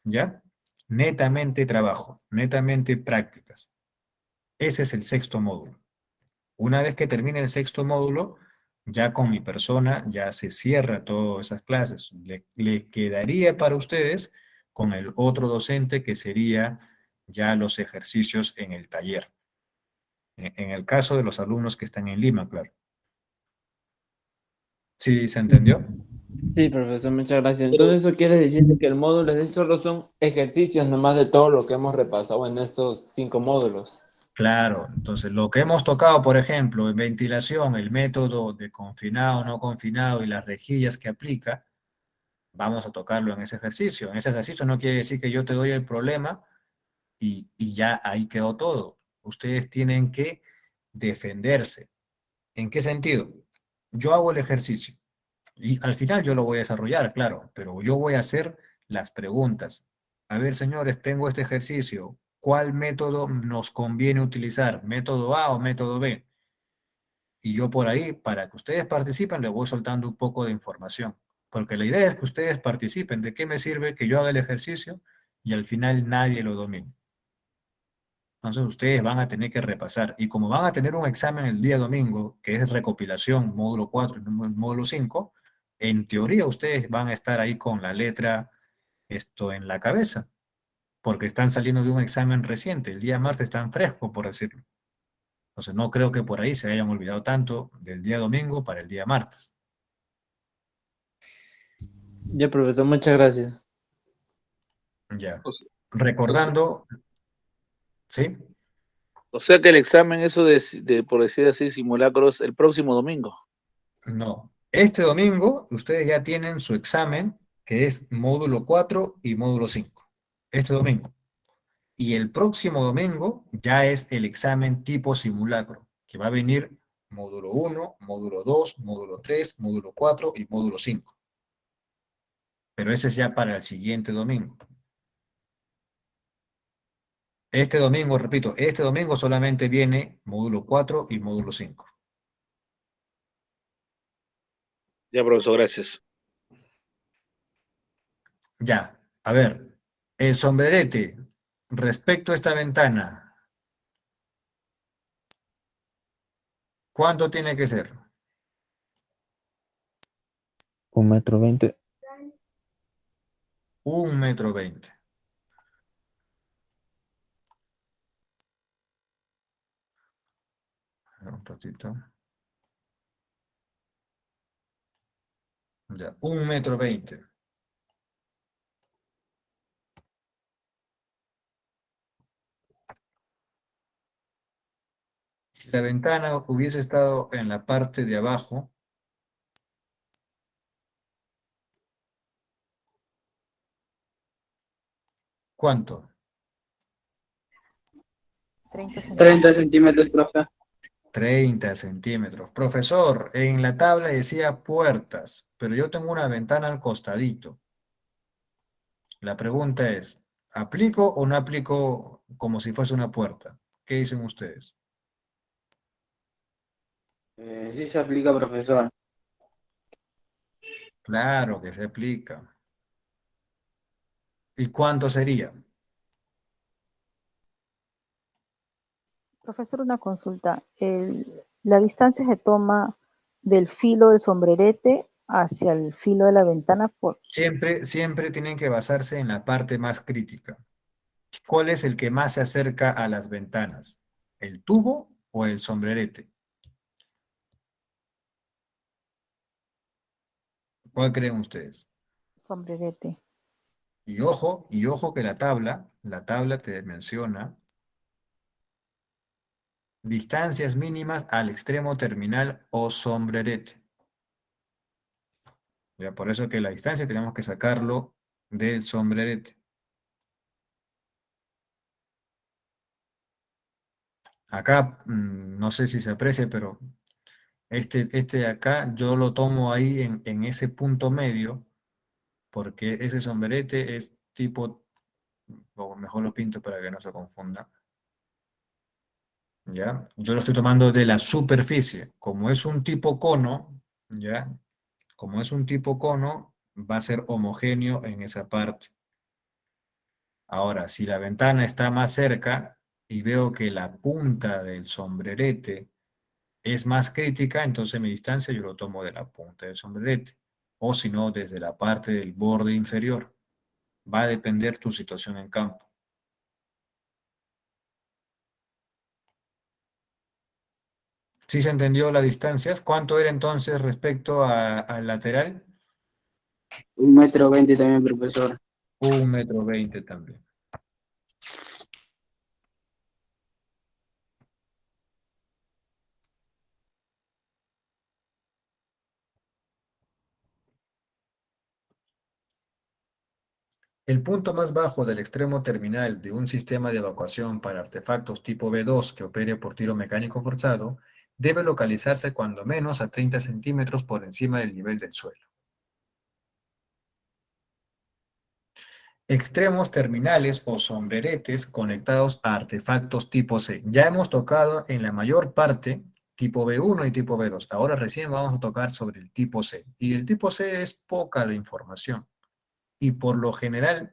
¿ya? Netamente trabajo, netamente prácticas. Ese es el sexto módulo. Una vez que termine el sexto módulo, ya con mi persona ya se cierra todas esas clases. Le quedaría para ustedes con el otro docente que sería ya los ejercicios en el taller. En el caso de los alumnos que están en Lima, claro. ¿Sí se entendió? Sí, profesor, muchas gracias. Entonces eso quiere decir que el módulo de solo son ejercicios nomás de todo lo que hemos repasado en estos 5 módulos. Claro, entonces lo que hemos tocado, por ejemplo, en ventilación, el método de confinado, no confinado y las rejillas que aplica, vamos a tocarlo en ese ejercicio. En ese ejercicio no quiere decir que yo te doy el problema y ya ahí quedó todo. Ustedes tienen que defenderse. ¿En qué sentido? Yo hago el ejercicio y al final yo lo voy a desarrollar, claro, pero yo voy a hacer las preguntas. A ver, señores, tengo este ejercicio. ¿Cuál método nos conviene utilizar? ¿Método A o método B? Y yo por ahí, para que ustedes participen, les voy soltando un poco de información. Porque la idea es que ustedes participen. ¿De qué me sirve que yo haga el ejercicio y al final nadie lo domine? Entonces ustedes van a tener que repasar. Y como van a tener un examen el día domingo, que es recopilación, módulo 4 y módulo 5, en teoría ustedes van a estar ahí con la letra en la cabeza, porque están saliendo de un examen reciente. El día martes están frescos, por decirlo. Entonces no creo que por ahí se hayan olvidado tanto del día domingo para el día martes. Ya, profesor, muchas gracias. Ya. O, se- o se- Recordando, ¿sí? o sea que el examen, eso por decir así, simulacros, el próximo domingo. No. Este domingo ustedes ya tienen su examen, que es módulo 4 y módulo 5. Este domingo. Y el próximo domingo ya es el examen tipo simulacro, que va a venir módulo 1, módulo 2, módulo 3, módulo 4 y módulo 5. Pero ese es ya para el siguiente domingo. Este domingo, repito, este domingo solamente viene módulo 4 y módulo 5. Ya, profesor, gracias. Ya, a ver, el sombrerete respecto a esta ventana, ¿cuánto tiene que ser? 1,20 m. 1,20 m. Un ratito. Ya, 1,20 m. Si la ventana hubiese estado en la parte de abajo, ¿cuánto? 30 centímetros. 30 centímetros, profe. 30 centímetros. Profesor, en la tabla decía puertas, pero yo tengo una ventana al costadito. La pregunta es, ¿aplico o no aplico como si fuese una puerta? ¿Qué dicen ustedes? Sí se aplica, profesor. Claro que se aplica. ¿Y cuánto sería? Profesor, una consulta. La distancia se toma del filo del sombrerete hacia el filo de la ventana por Siempre tienen que basarse en la parte más crítica. ¿Cuál es el que más se acerca a las ventanas? ¿El tubo o el sombrerete? ¿Cuál creen ustedes? sombrerete. Y ojo que la tabla te menciona distancias mínimas al extremo terminal o sombrerete. Ya, por eso que la distancia tenemos que sacarlo del sombrerete. Acá, no sé si se aprecia, pero este de acá yo lo tomo ahí en ese punto medio, porque ese sombrerete es tipo, o mejor lo pinto para que no se confunda, ¿ya? Yo lo estoy tomando de la superficie. Como es un tipo cono, ¿ya? Como es un tipo cono, va a ser homogéneo en esa parte. Ahora, si la ventana está más cerca y veo que la punta del sombrerete es más crítica, entonces mi distancia yo lo tomo de la punta del sombrerete. O si no, desde la parte del borde inferior. Va a depender tu situación en campo. ¿Sí se entendió las distancias? ¿Cuánto era entonces respecto al lateral? 1,20 m también, profesor. 1,20 m también. El punto más bajo del extremo terminal de un sistema de evacuación para artefactos tipo B2 que opere por tiro mecánico forzado debe localizarse cuando menos a 30 centímetros por encima del nivel del suelo. Extremos terminales o sombreretes conectados a artefactos tipo C. Ya hemos tocado en la mayor parte tipo B1 y tipo B2. Ahora recién vamos a tocar sobre el tipo C. Y el tipo C es poca la información. Y por lo general,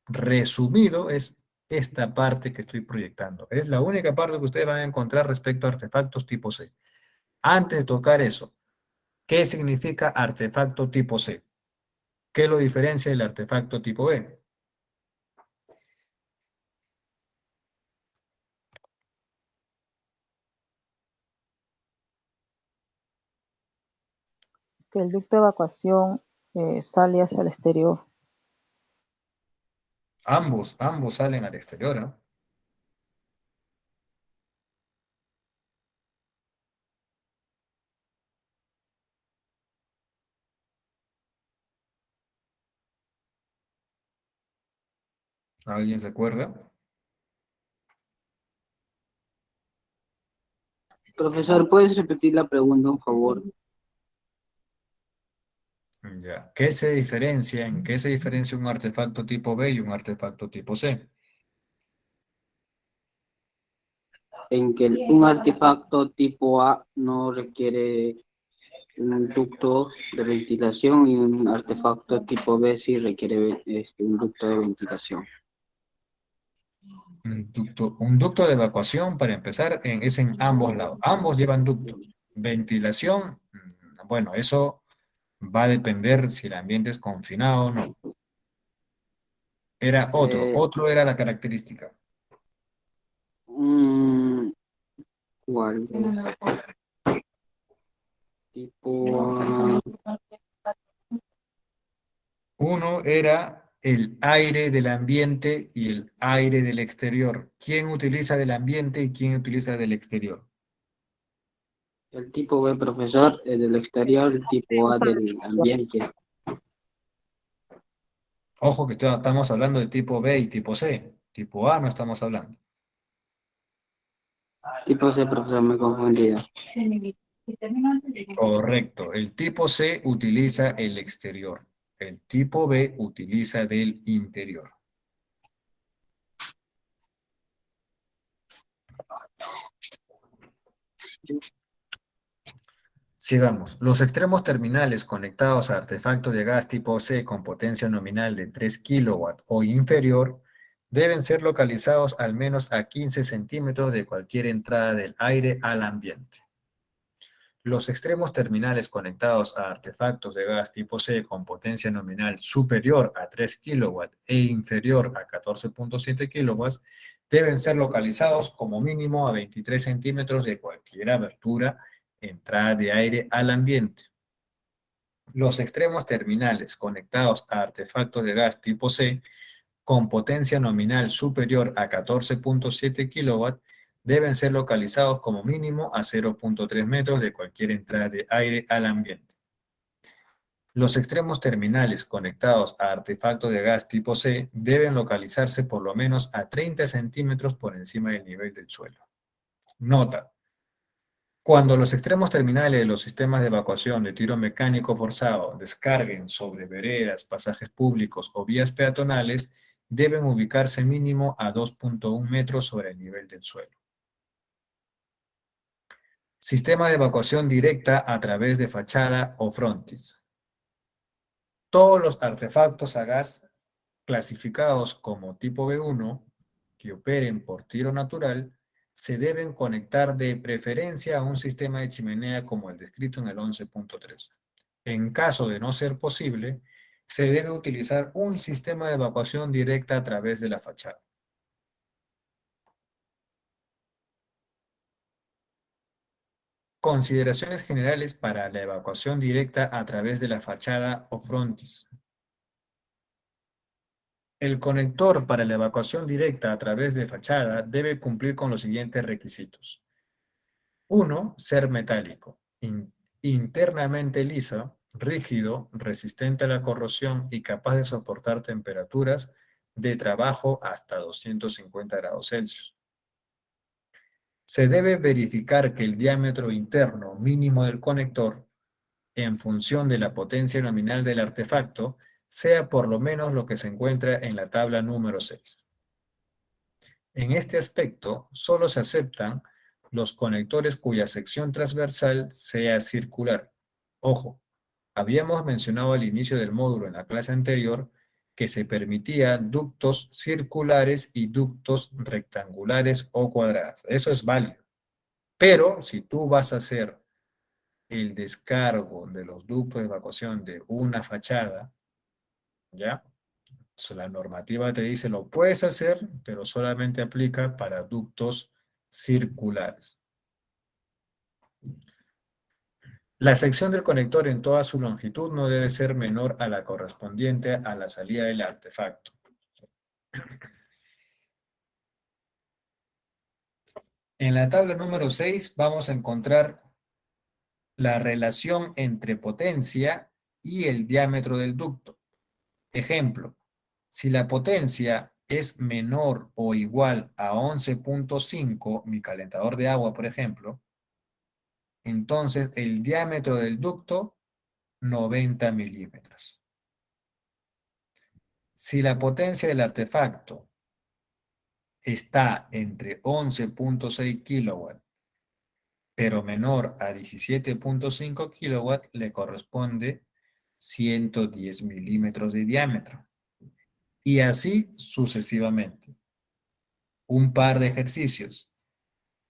resumido, es esta parte que estoy proyectando. Es la única parte que ustedes van a encontrar respecto a artefactos tipo C. Antes de tocar eso, ¿qué significa artefacto tipo C? ¿Qué lo diferencia del artefacto tipo B? Que el ducto de evacuación sale hacia el exterior. Ambos salen al exterior, ¿no? ¿Alguien se acuerda? Profesor, ¿puedes repetir la pregunta, por favor? Ya. ¿Qué se diferencia? ¿En qué se diferencia un artefacto tipo B y un artefacto tipo C? En que un artefacto tipo A no requiere un ducto de ventilación y un artefacto tipo B sí requiere un ducto de ventilación. Un ducto de evacuación, para empezar, es en ambos lados. Ambos llevan ducto. Ventilación, bueno, eso va a depender si el ambiente es confinado o no. Era Eh, otro era la característica. mm, ¿Cuál es? Tipo Uno era el aire del ambiente y el aire del exterior. ¿Quién utiliza del ambiente y quién utiliza del exterior? el tipo B, profesor, el del exterior, el tipo A del ambiente. Ojo que estamos hablando de tipo B y tipo C. Tipo A no estamos hablando. Tipo C, profesor, me he confundido. Correcto. El tipo C utiliza el exterior. El tipo B utiliza del interior. Sigamos. Los extremos terminales conectados a artefactos de gas tipo C con potencia nominal de 3 kilowatts o inferior deben ser localizados al menos a 15 centímetros de cualquier entrada del aire al ambiente. Los extremos terminales conectados a artefactos de gas tipo C con potencia nominal superior a 3 kilowatts e inferior a 14.7 kilowatts deben ser localizados como mínimo a 23 centímetros de cualquier abertura, entrada de aire al ambiente. Los extremos terminales conectados a artefactos de gas tipo C con potencia nominal superior a 14.7 kilowatts deben ser localizados como mínimo a 0.3 metros de cualquier entrada de aire al ambiente. Los extremos terminales conectados a artefactos de gas tipo C deben localizarse por lo menos a 30 centímetros por encima del nivel del suelo. Nota: cuando los extremos terminales de los sistemas de evacuación de tiro mecánico forzado descarguen sobre veredas, pasajes públicos o vías peatonales, deben ubicarse mínimo a 2.1 metros sobre el nivel del suelo. Sistema de evacuación directa a través de fachada o frontis. Todos los artefactos a gas clasificados como tipo B1 que operen por tiro natural se deben conectar de preferencia a un sistema de chimenea como el descrito en el 11.3. En caso de no ser posible, se debe utilizar un sistema de evacuación directa a través de la fachada. Consideraciones generales para la evacuación directa a través de la fachada o frontis. El conector para la evacuación directa a través de fachada debe cumplir con los siguientes requisitos. 1. Ser metálico, internamente liso, rígido, resistente a la corrosión y capaz de soportar temperaturas de trabajo hasta 250 grados Celsius. Se debe verificar que el diámetro interno mínimo del conector, en función de la potencia nominal del artefacto, sea por lo menos lo que se encuentra en la tabla número 6. En este aspecto, solo se aceptan los conectores cuya sección transversal sea circular. Ojo, habíamos mencionado al inicio del módulo en la clase anterior que se permitía ductos circulares y ductos rectangulares o cuadrados. Eso es válido. Pero si tú vas a hacer el descargo de los ductos de evacuación de una fachada, ¿ya? La normativa te dice lo puedes hacer, pero solamente aplica para ductos circulares. La sección del conector en toda su longitud no debe ser menor a la correspondiente a la salida del artefacto. En la tabla número 6 vamos a encontrar la relación entre potencia y el diámetro del ducto. Ejemplo, si la potencia es menor o igual a 11.5, mi calentador de agua, por ejemplo, entonces el diámetro del ducto, 90 milímetros. Si la potencia del artefacto está entre 11.6 kilowatts, pero menor a 17.5 kilowatts, le corresponde 110 milímetros de diámetro. Y así sucesivamente. Un par de ejercicios.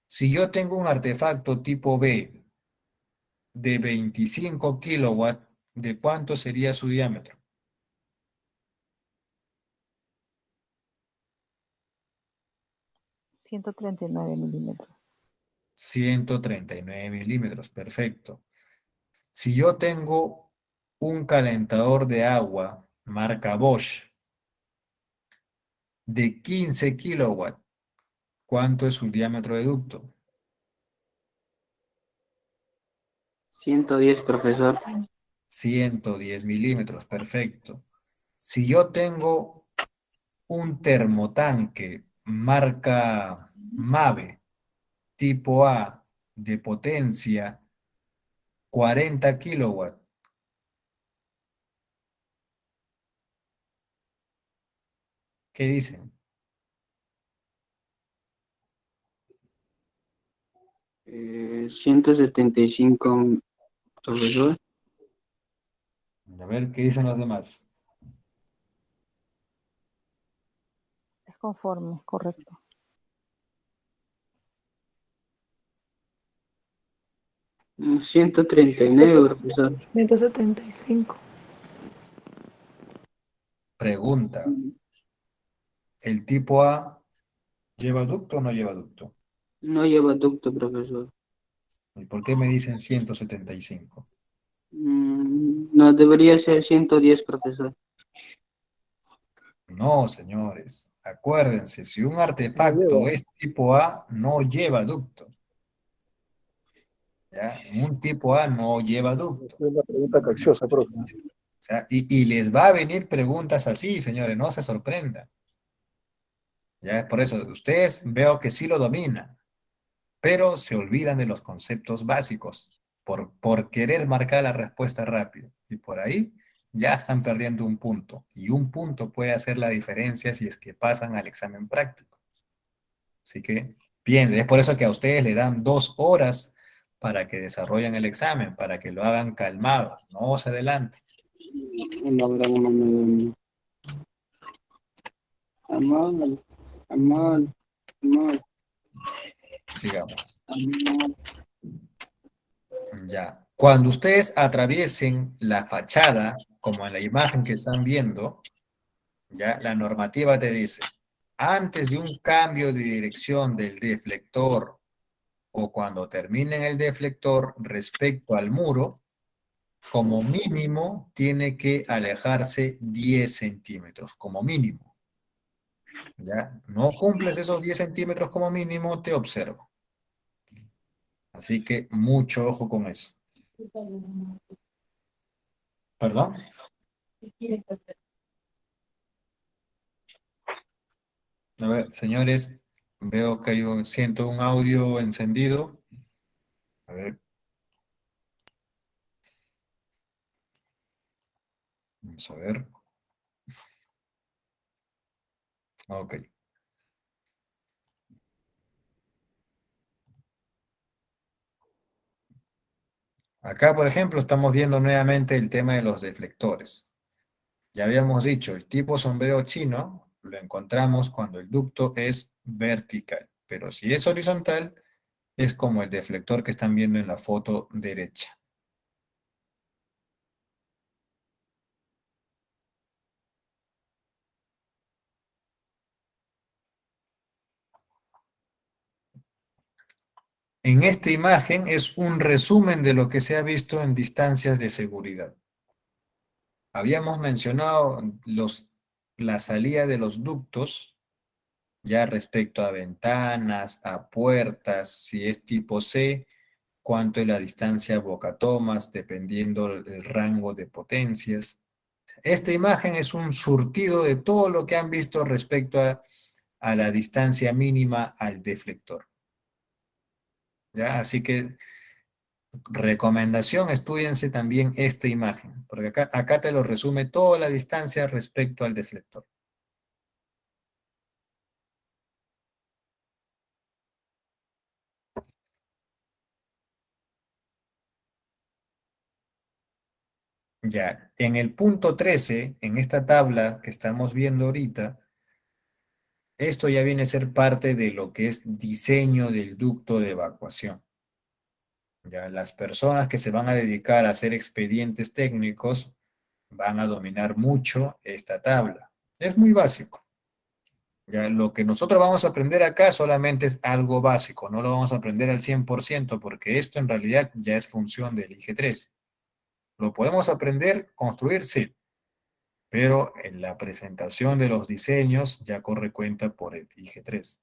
Si yo tengo un artefacto tipo B de 25 kilowatts, ¿de cuánto sería su diámetro? 139 milímetros. 139 milímetros, perfecto. Si yo tengo un calentador de agua marca Bosch de 15 kilowatts, ¿cuánto es su diámetro de ducto? 110, profesor. 110 milímetros, perfecto. Si yo tengo un termotanque marca MAVE tipo A de potencia 40 kilowatts, ¿qué dicen? 175, profesor. A ver, ¿qué dicen los demás? Es conforme, correcto. Mm, 139, profesor. 175. Pregunta, ¿el tipo A lleva ducto o no lleva ducto? No lleva ducto, profesor. ¿Y por qué me dicen 175? No, debería ser 110, profesor. No, señores. Acuérdense, si un artefacto es tipo A, no lleva ducto. ¿Ya? Un tipo A no lleva ducto. Es una pregunta capciosa, profe. O sea, y les va a venir preguntas así, señores, no se sorprendan. Ya es por eso, ustedes veo que sí lo dominan, pero se olvidan de los conceptos básicos por querer marcar la respuesta rápido. Y por ahí ya están perdiendo un punto. Y un punto puede hacer la diferencia si es que pasan al examen práctico. Así que, bien, es por eso que a ustedes le dan 2 horas para que desarrollen el examen, para que lo hagan calmado, no se adelante. Sigamos. Ya. Cuando ustedes atraviesen la fachada, como en la imagen que están viendo, ya la normativa te dice, antes de un cambio de dirección del deflector o cuando terminen el deflector respecto al muro, como mínimo tiene que alejarse 10 centímetros, como mínimo. ¿Ya? No cumples esos 10 centímetros como mínimo, te observo. Así que mucho ojo con eso. ¿Perdón? A ver, señores, veo que siento un audio encendido. A ver. Vamos a ver. Ok. Acá, por ejemplo, estamos viendo nuevamente el tema de los deflectores. Ya habíamos dicho, el tipo sombrero chino lo encontramos cuando el ducto es vertical, pero si es horizontal, es como el deflector que están viendo en la foto derecha. En esta imagen es un resumen de lo que se ha visto en distancias de seguridad. Habíamos mencionado la salida de los ductos, ya respecto a ventanas, a puertas, si es tipo C, cuánto es la distancia boca-tomas, dependiendo el rango de potencias. Esta imagen es un surtido de todo lo que han visto respecto a la distancia mínima al deflector. ¿Ya? Así que Recomendación, estúdiense también esta imagen, porque acá te lo resume toda la distancia respecto al deflector. Ya, en el punto 13, en esta tabla que estamos viendo ahorita, esto ya viene a ser parte de lo que es diseño del ducto de evacuación. Ya, las personas que se van a dedicar a hacer expedientes técnicos van a dominar mucho esta tabla. Es muy básico. Ya, lo que nosotros vamos a aprender acá solamente es algo básico, no lo vamos a aprender al 100% porque esto en realidad ya es función del IG3. ¿Lo podemos aprender, construir? Sí, pero en la presentación de los diseños ya corre cuenta por el IG3.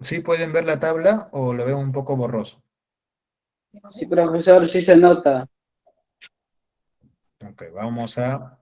¿Sí pueden ver la tabla o lo veo un poco borroso? Sí, profesor, sí se nota. Ok, vamos a...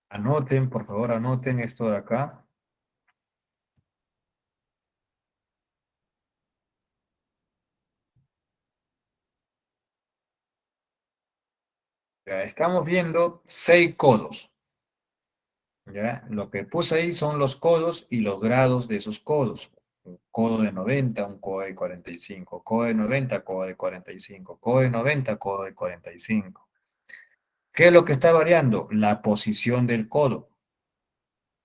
Anoten, por favor, anoten esto de acá. Ya estamos viendo 6 codos. ¿Ya? Lo que puse ahí son los codos y los grados de esos codos. Un codo de 90, un codo de 45, codo de 90, codo de 45, codo de 90, codo de 45. ¿Qué es lo que está variando? La posición del codo.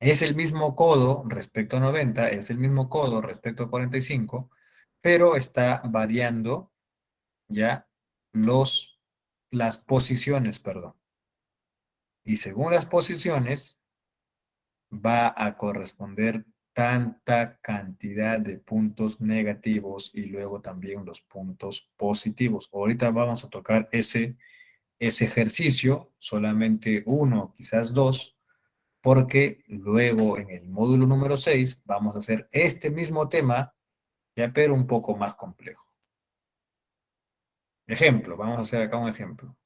Es el mismo codo respecto a 90, es el mismo codo respecto a 45, pero está variando ya las posiciones, perdón. Y según las posiciones, va a corresponder tanta cantidad de puntos negativos y luego también los puntos positivos. Ahorita vamos a tocar ese ejercicio, solamente uno, quizás dos, porque luego en el módulo número 6 vamos a hacer este mismo tema, ya pero un poco más complejo. Ejemplo, vamos a hacer acá un ejemplo.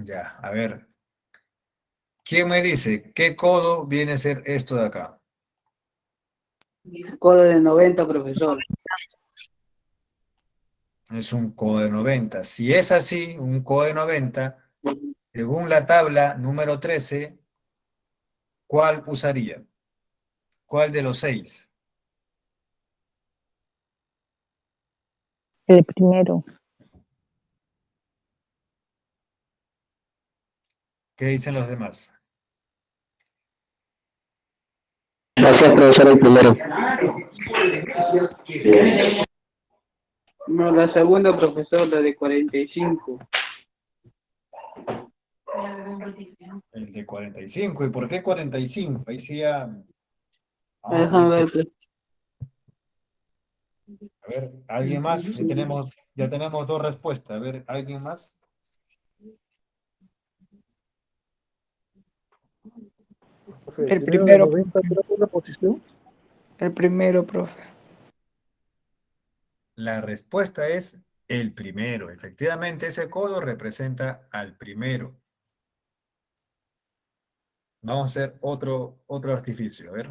Ya, a ver. ¿Quién me dice qué codo viene a ser esto de acá? Codo de 90, profesor. Es un codo de 90. Si es así, un codo de 90, según la tabla número 13, ¿cuál usaría? ¿Cuál de los 6? El primero. ¿Qué dicen los demás? Gracias, profesor, el primero. No, la segunda, profesor, la de 45. El de 45. ¿Y por qué 45? Ahí sí ya... vamos a Déjame tener ver, profe. a ver, ¿alguien más? Ya tenemos dos respuestas. A ver, ¿alguien más? Profe, El primero de primero, 90, ¿cuál fue la posición? el primero, profe. La respuesta es el primero. Efectivamente, ese codo representa al primero. Vamos a hacer otro artificio. A ver.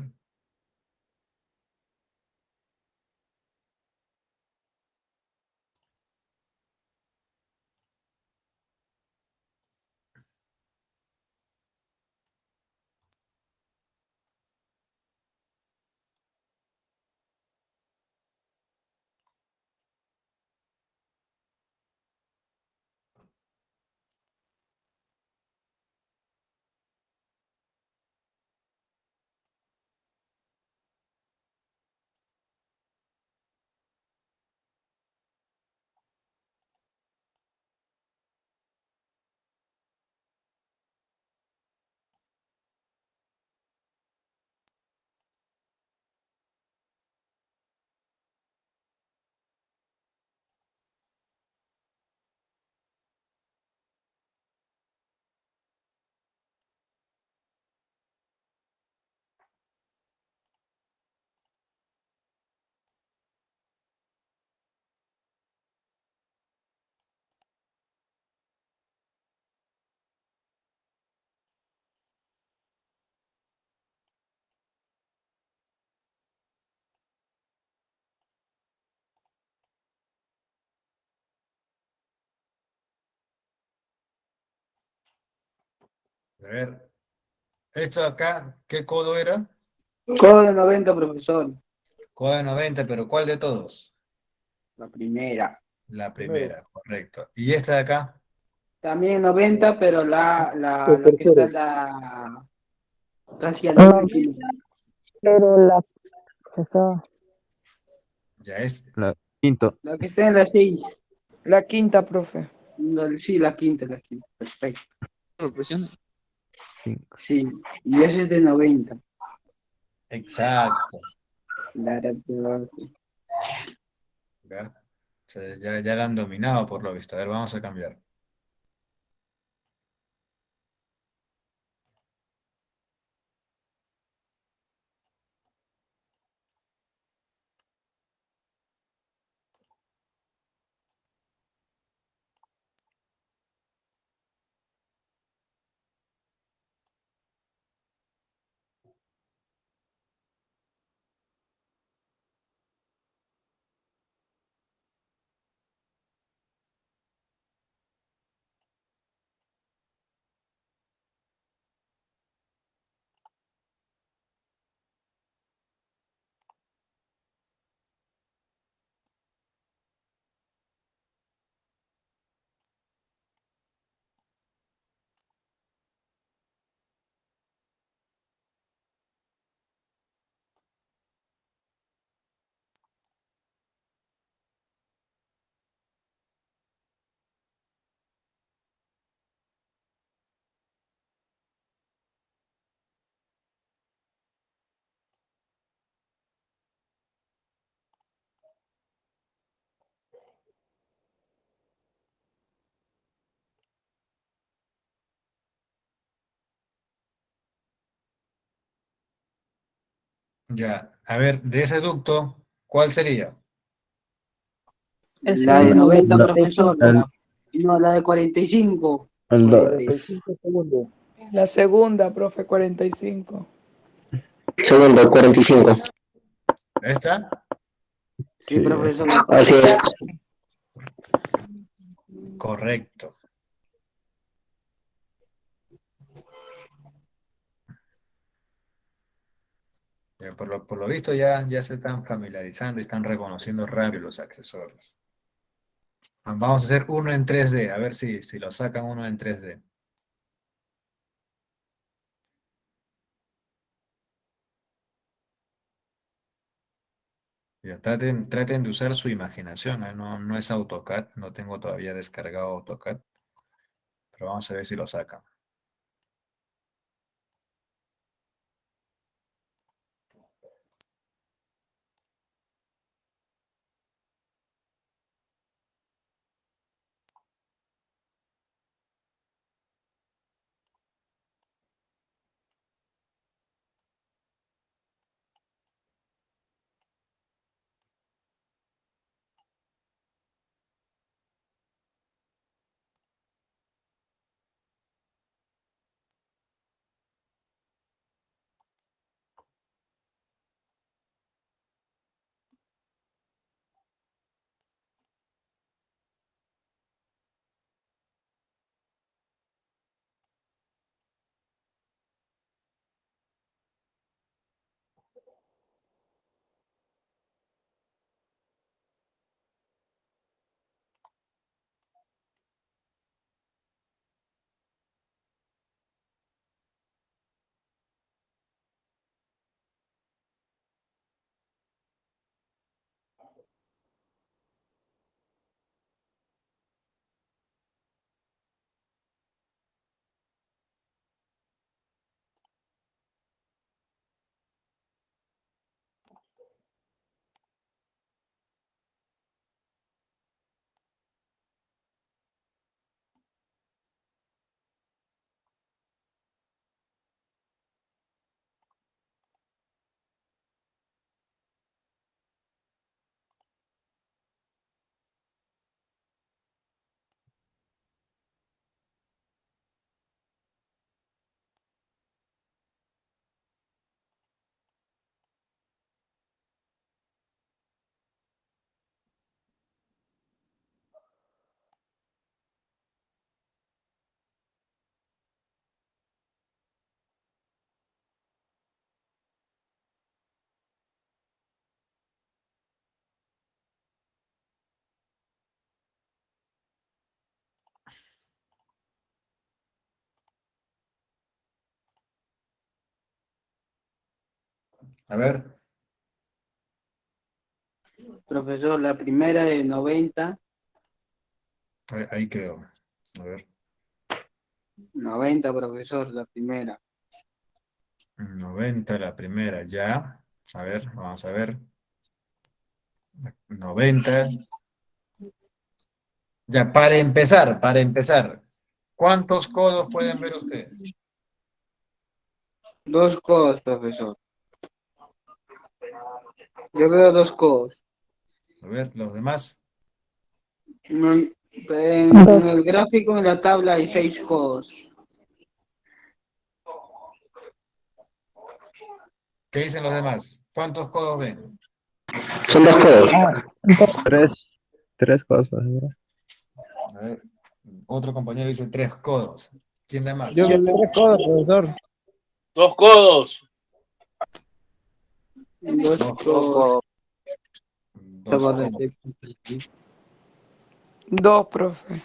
A ver. Esto de acá, ¿qué codo era? Codo de 90, profesor. Codo de 90, pero ¿cuál de todos? La primera. La Primero. primera, correcto. ¿Y esta de acá? También 90, pero El la que está tercero. casi al No, último. pero la profesora. Ya es. La quinto. La que está en la 6. La quinta, profe. Sí, la quinta, la quinta. Perfecto. Cinco. Sí, y ese es de 90. Exacto. Claro, profe. ¿Ya? O sea, ya la han dominado por lo visto. A ver, vamos a cambiar. Ya. A ver, de ese ducto, ¿cuál sería? El La de segundo, la 90, La- profesor. 45. el, No, la de 45. el Por do- eso es. 45 segundos. La segunda, profe, 45. Segundo, 45. ¿Esta? Sí, sí, profesor. Así es. Correcto. Ya, por lo visto ya se están familiarizando y están reconociendo rápido los accesorios. Vamos a hacer uno en 3D, a ver si lo sacan uno en 3D. Ya, traten de usar su imaginación, ¿eh? No, no es AutoCAD, no tengo todavía descargado AutoCAD, pero vamos a ver si lo sacan. A ver, Profesor, la primera de 90, ahí creo. A ver, 90, profesor, la primera. 90 la primera, ya. A ver, vamos a ver. 90. Ya, para empezar, ¿cuántos codos pueden ver ustedes? 2 codos, profesor. Yo veo 2 codos. A ver, los demás. En el gráfico, en la tabla, hay 6 codos. ¿Qué dicen los demás? ¿Cuántos codos ven? Son 2 codos. Tres cosas, ¿verdad? A ver, otro compañero dice 3 codos. ¿Quién da más? Yo veo 3 codos, profesor. 2 codos. 2 Dos. codos. 2 codos. 2, profe.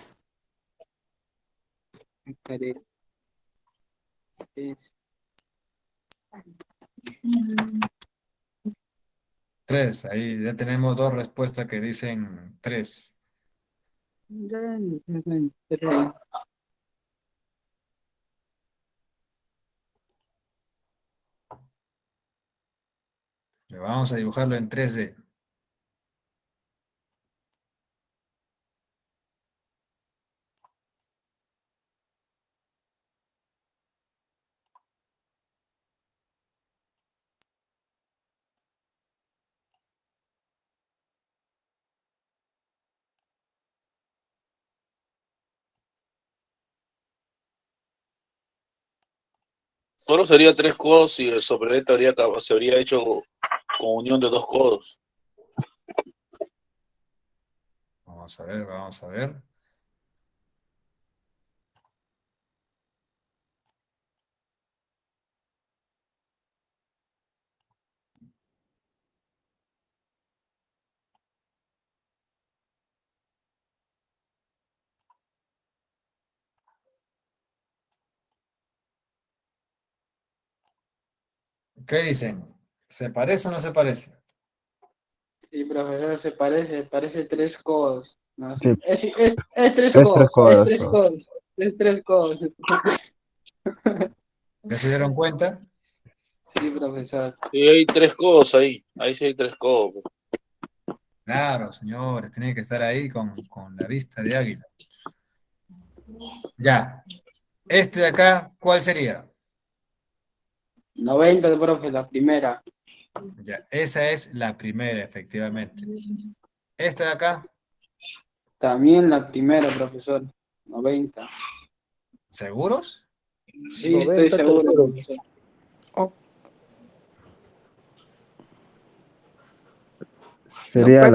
3. Ahí ya tenemos 2 respuestas que dicen 3. Le vamos a dibujarlo en 3D. Solo sería 3 codos y el sobrelete se habría hecho con unión de 2 codos. Vamos a ver, vamos a ver. ¿Qué dicen? ¿Se parece o no se parece? Sí, profesor, parece tres codos. No, Sí, es tres es tres codos, es cuadros, tres profe. codos, es tres codos. ¿Ya se dieron cuenta? Sí, profesor. Sí, hay tres codos ahí. Ahí sí hay tres codos. Claro, señores, tiene que estar ahí con la vista de águila. Ya. Este de acá, ¿cuál sería? 90, profe, la primera. Ya, esa es la primera, efectivamente. Este de acá, También la primera, profesor. 90. ¿seguros? Sí, estoy seguro, profesor. O- no Sería puede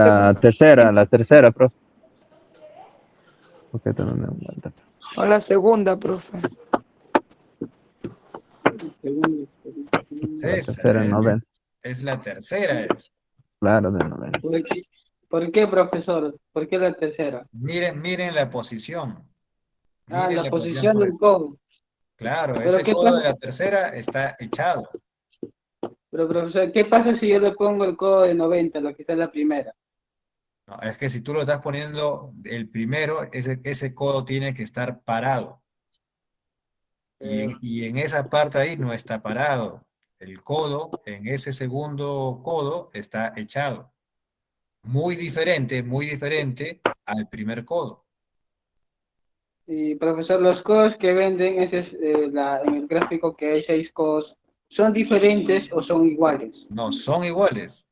ser sí, la tercera, profe. Ok, también me da vuelta. o la segunda, profe. Segundo. La Esa tercera en 90. es la tercera. Claro, de 90. ¿Por qué, profesor? ¿Por qué la tercera? Miren la posición. Ah, Miren la la posición, posición del pues. codo. Claro, Pero ese ¿qué codo pasa? de la tercera está echado. Pero, profesor, ¿qué pasa si yo le pongo el codo de 90, lo que está en la primera? No, es que si tú lo estás poniendo el primero, ese codo tiene que estar parado. Y en esa parte ahí no está parado. El codo, en ese segundo codo, está echado. Muy diferente al primer codo. Y, profesor, los codos que venden, en el gráfico que hay 6 codos, ¿son diferentes o son iguales? No, son iguales.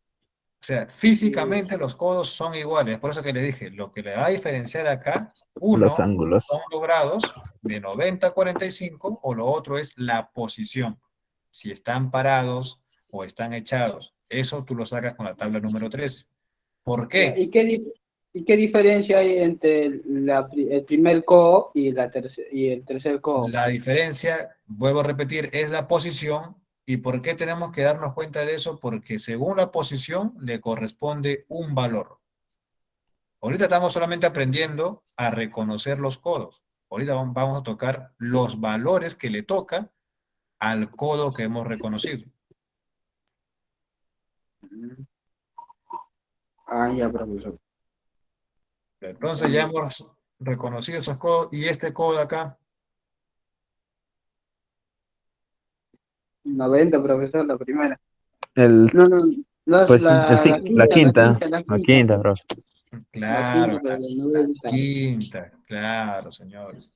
O sea, Y, físicamente los codos son iguales. Por eso que le dije, lo que le va a diferenciar acá, Los uno, son ángulos. los grados de 90 a 45, o lo otro es la posición. Si están parados o están echados. Eso tú lo sacas con la tabla número 3. ¿Por ya, qué? ¿y qué diferencia hay entre el primer codo y, y el tercer codo? La diferencia, vuelvo a repetir, es la posición. ¿Y por qué tenemos que darnos cuenta de eso? Porque según la posición le corresponde un valor. Ahorita estamos solamente aprendiendo a reconocer los codos. Ahorita vamos a tocar los valores que le toca al codo que hemos reconocido. Ah, ya, profesor. Entonces ya hemos reconocido esos codos y este codo de acá, 90, profesor, la primera. El, No, no, no es pues sí, la la quinta, la quinta. quinta, la La quinta. quinta, profe. La quinta, claro, pero la la 90. quinta, claro, señores.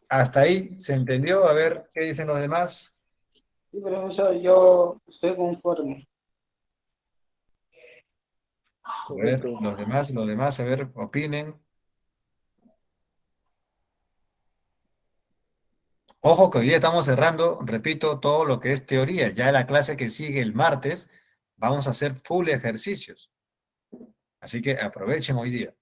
Hasta ahí se entendió. A ver qué dicen los demás. Sí, profesor, yo estoy conforme. A ver, los demás, a ver, opinen. Ojo que hoy día estamos cerrando, repito, todo lo que es teoría. Ya la clase que sigue el martes, vamos a hacer full ejercicios. Así que aprovechen hoy día.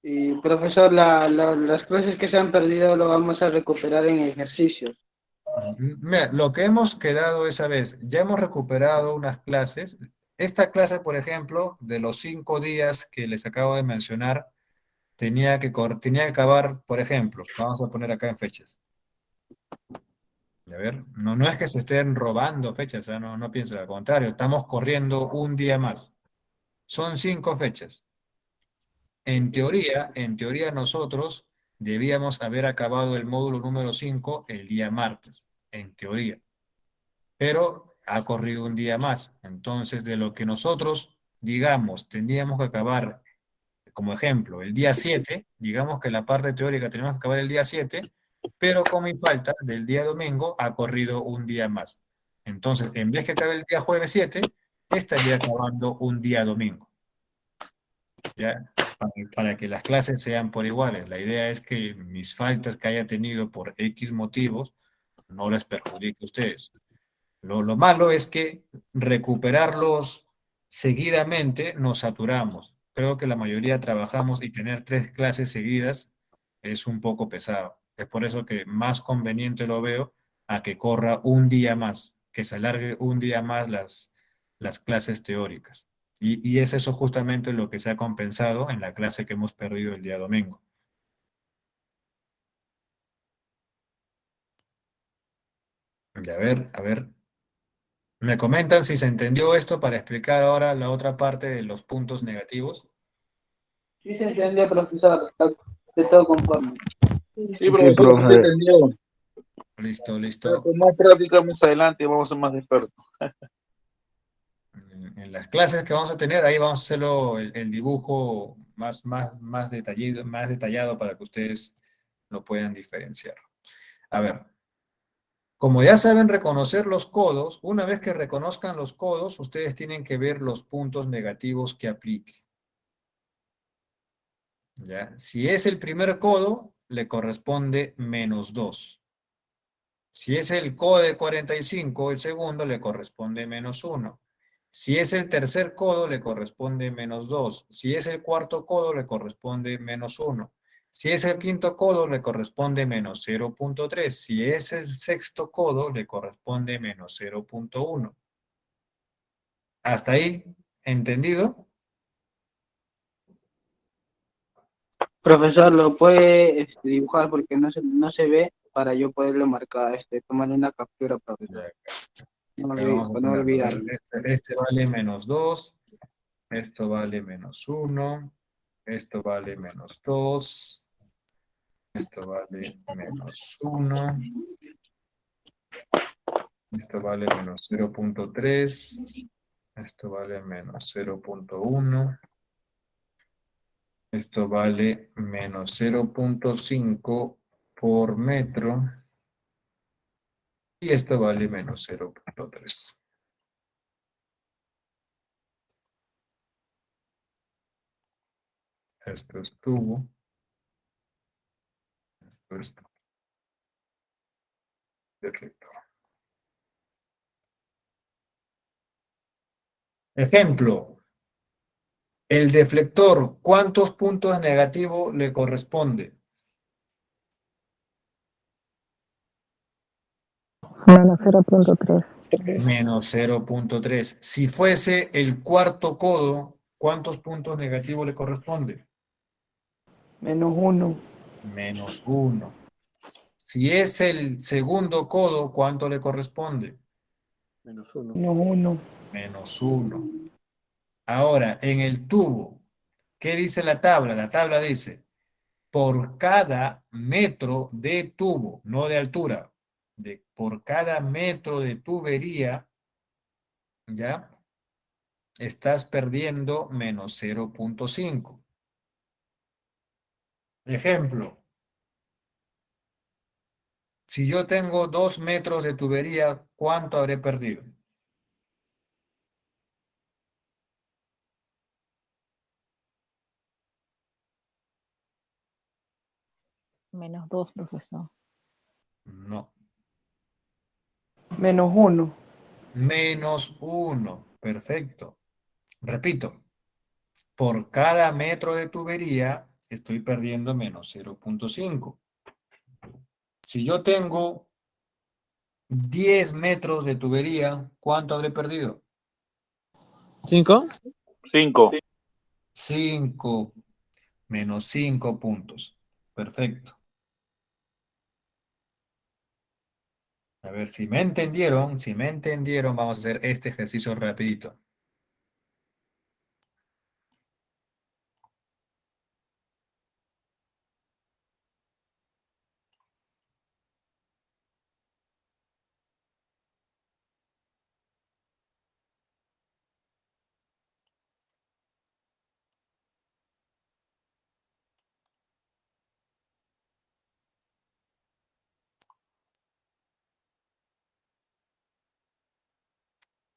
Y, profesor, las clases que se han perdido lo vamos a recuperar en ejercicios. Mira, lo que hemos quedado esa vez, ya hemos recuperado unas clases. Esta clase, por ejemplo, de los 5 días que les acabo de mencionar, tenía que acabar, por ejemplo, vamos a poner acá en fechas. A ver, no es que se estén robando fechas, o sea, no pienso, al contrario, estamos corriendo un día más. Son 5 fechas. En teoría nosotros debíamos haber acabado el módulo número 5 el día martes, en teoría, pero ha corrido un día más. Entonces, de lo que nosotros, digamos, tendríamos que acabar, como ejemplo, el día 7, digamos que la parte teórica tenemos que acabar el día 7, pero con mi falta del día domingo ha corrido un día más. Entonces, en vez que acabe el día jueves 7, estaría acabando un día domingo. ¿Ya? Para que las clases sean por iguales. La idea es que mis faltas que haya tenido por X motivos no les perjudique a ustedes. Lo malo es que recuperarlos seguidamente nos saturamos. Creo que la mayoría trabajamos y tener 3 clases seguidas es un poco pesado. Es por eso que más conveniente lo veo a que corra un día más, que se alargue un día más las clases teóricas. Y es eso justamente lo que se ha compensado en la clase que hemos perdido el día domingo. Y a ver, ¿Me comentan si se entendió esto para explicar ahora la otra parte de los puntos negativos? Sí se entiende, profesor, está de todo conforme. Sí, Sí, profesor, sí se profe. entendió. Listo, Pero listo. con más práctica más adelante vamos a ser más expertos. En las clases que vamos a tener, ahí vamos a hacerlo el dibujo más detallado para que ustedes lo puedan diferenciar. A ver, como ya saben reconocer los codos, una vez que reconozcan los codos, ustedes tienen que ver los puntos negativos que aplique. ¿Ya? Si es el primer codo, le corresponde -2. Si es el codo de 45, el segundo le corresponde -1. Si es el tercer codo, le corresponde -2. Si es el cuarto codo, le corresponde -1. Si es el quinto codo, le corresponde -0.3. Si es el sexto codo, le corresponde -0.1. ¿Hasta ahí? ¿Entendido? Profesor, ¿lo puede dibujar porque no se ve para yo poderlo marcar, tomarle una captura, profesor? No, Acá vamos a para no ponerlo. A ver, olvidarlo. este vale -2. Esto vale -1. Esto vale -2. Esto vale -1. Esto vale -0.3. Esto vale -0.1. Esto vale -0.5 por metro. Y esto vale -0.3. Esto es tubo. Esto es deflector. Ejemplo. El deflector, ¿cuántos puntos negativos le corresponde? -0.3. -0.3. Si fuese el cuarto codo, ¿cuántos puntos negativos le corresponde? -1. -1. Si es el segundo codo, ¿cuánto le corresponde? -1. -1. -1. Ahora, en el tubo, ¿qué dice la tabla? La tabla dice, por cada metro de tubo, no de altura, por cada metro de tubería, ¿ya? Estás perdiendo -0.5. Ejemplo, si yo tengo 2 metros de tubería, ¿cuánto habré perdido? -2, profesor. No, -1. -1. Perfecto. Repito, por cada metro de tubería estoy perdiendo -0.5. Si yo tengo 10 metros de tubería, ¿cuánto habré perdido? 5. 5. 5. -5 puntos. Perfecto. A ver, si me entendieron, vamos a hacer este ejercicio rapidito.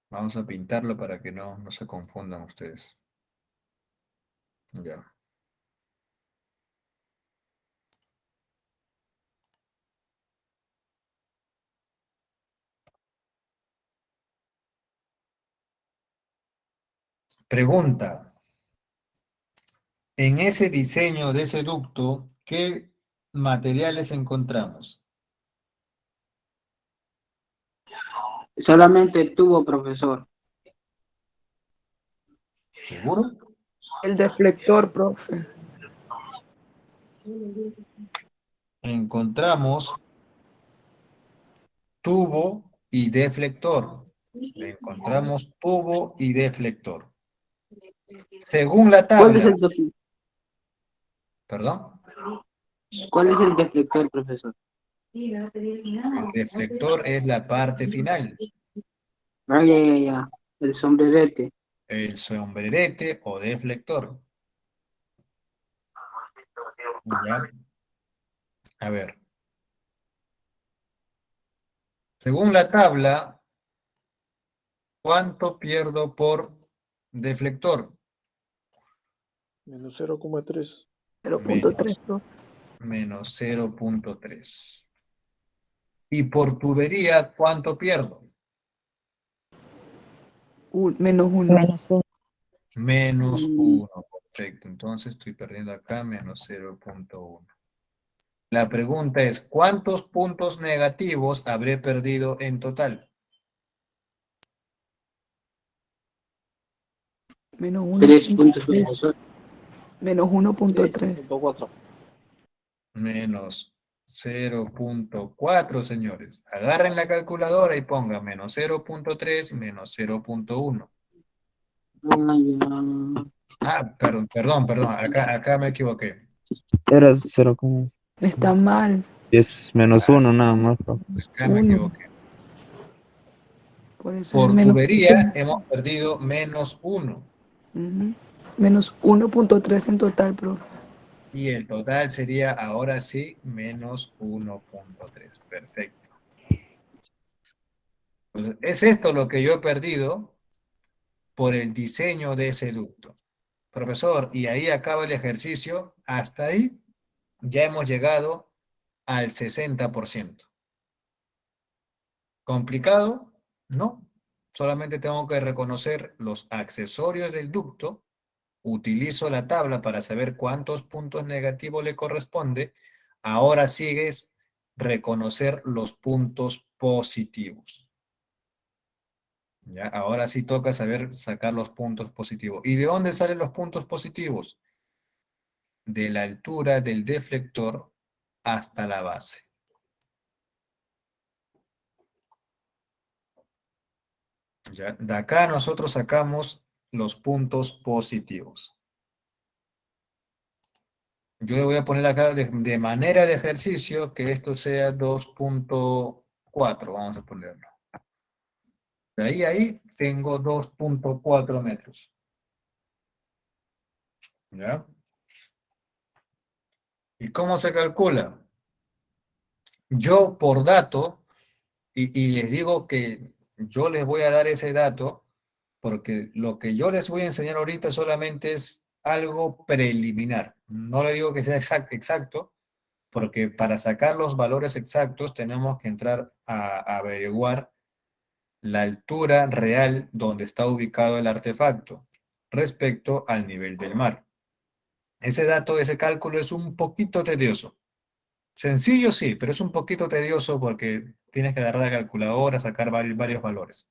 Vamos a pintarlo para que no se confundan ustedes. Ya. Pregunta. En ese diseño de ese ducto, ¿qué materiales encontramos? Solamente tubo, profesor. ¿Seguro? El deflector, profe. Encontramos tubo y deflector. Le encontramos tubo y deflector. Según la ¿Cuál es tabla, el deflector? perdón, ¿Cuál es el deflector, profesor? el deflector es la parte final, Ah, ya. El sombrerete. el sombrerete o deflector. ¿Ya? A ver. Según la tabla, ¿cuánto pierdo por deflector? Menos 0,3. 0.3, profe. Menos 0.3. Y por tubería, ¿cuánto pierdo? Menos 1. Menos uno. Menos 1. Perfecto. Entonces estoy perdiendo acá menos 0.1. La pregunta es, ¿cuántos puntos negativos habré perdido en total? Menos 3 puntos, 1.3. profesor. Menos 1.3. 3.4. Menos 0.4, señores. Agarren la calculadora y pongan menos 0.3 menos 0.1. Ah, ya. Ah, perdón. Acá me equivoqué. Era 0, Está mal. es menos 1 nada más, profe. Acá me 1. equivoqué. Por eso es Por menos. tubería hemos perdido menos 1. Ujú. Menos 1.3 en total, profe. Y el total sería ahora sí menos 1.3. Perfecto. Entonces, es esto lo que yo he perdido por el diseño de ese ducto. Profesor, y ahí acaba el ejercicio. Hasta ahí ya hemos llegado al 60%. ¿Complicado? No. Solamente tengo que reconocer los accesorios del ducto. Utilizo la tabla para saber cuántos puntos negativos le corresponde. Ahora sigues reconocer los puntos positivos. ¿Ya? Ahora sí toca saber sacar los puntos positivos. ¿Y de dónde salen los puntos positivos? De la altura del deflector hasta la base. ¿Ya? De acá nosotros sacamos los puntos positivos. Yo le voy a poner acá de manera de ejercicio que esto sea 2.4, vamos a ponerlo. De ahí a ahí tengo 2.4 metros. ¿Ya? ¿Y cómo se calcula? Yo por dato, y les digo que yo les voy a dar ese dato, porque lo que yo les voy a enseñar ahorita solamente es algo preliminar. No le digo que sea exacto, porque para sacar los valores exactos tenemos que entrar a averiguar la altura real donde está ubicado el artefacto respecto al nivel del mar. Ese dato, ese cálculo es un poquito tedioso. Sencillo sí, pero es un poquito tedioso porque tienes que agarrar la calculadora, sacar varios valores.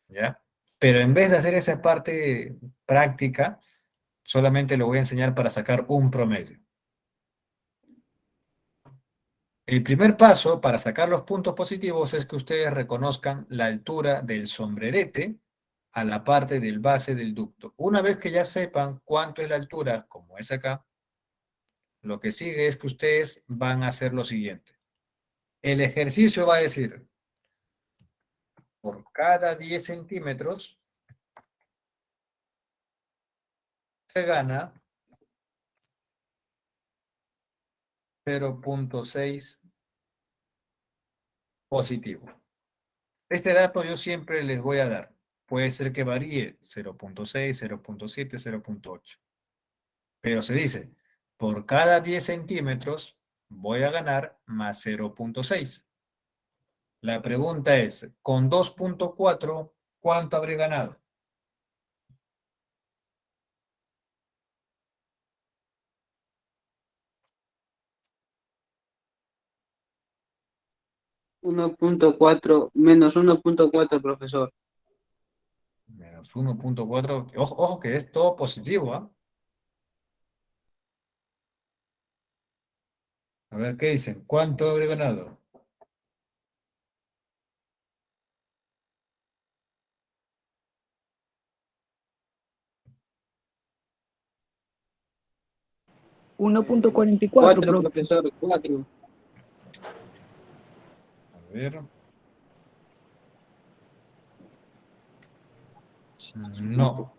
¿Ya? Pero en vez de hacer esa parte práctica, solamente lo voy a enseñar para sacar un promedio. El primer paso para sacar los puntos positivos es que ustedes reconozcan la altura del sombrerete a la parte del base del ducto. Una vez que ya sepan cuánto es la altura, como es acá, lo que sigue es que ustedes van a hacer lo siguiente. El ejercicio va a decir, por cada 10 centímetros se gana 0.6 positivo. Este dato yo siempre les voy a dar. Puede ser que varíe 0.6, 0.7, 0.8. Pero se dice, por cada 10 centímetros voy a ganar más 0.6. La pregunta es, con 2.4, ¿cuánto habré ganado? 1.4, menos 1.4, profesor. Menos 1.4. Ojo que es todo positivo, ¿ah? A ver, ¿qué dicen? ¿Cuánto habré ganado? 1.44, 4, profe. profesor, 4. A ver. No.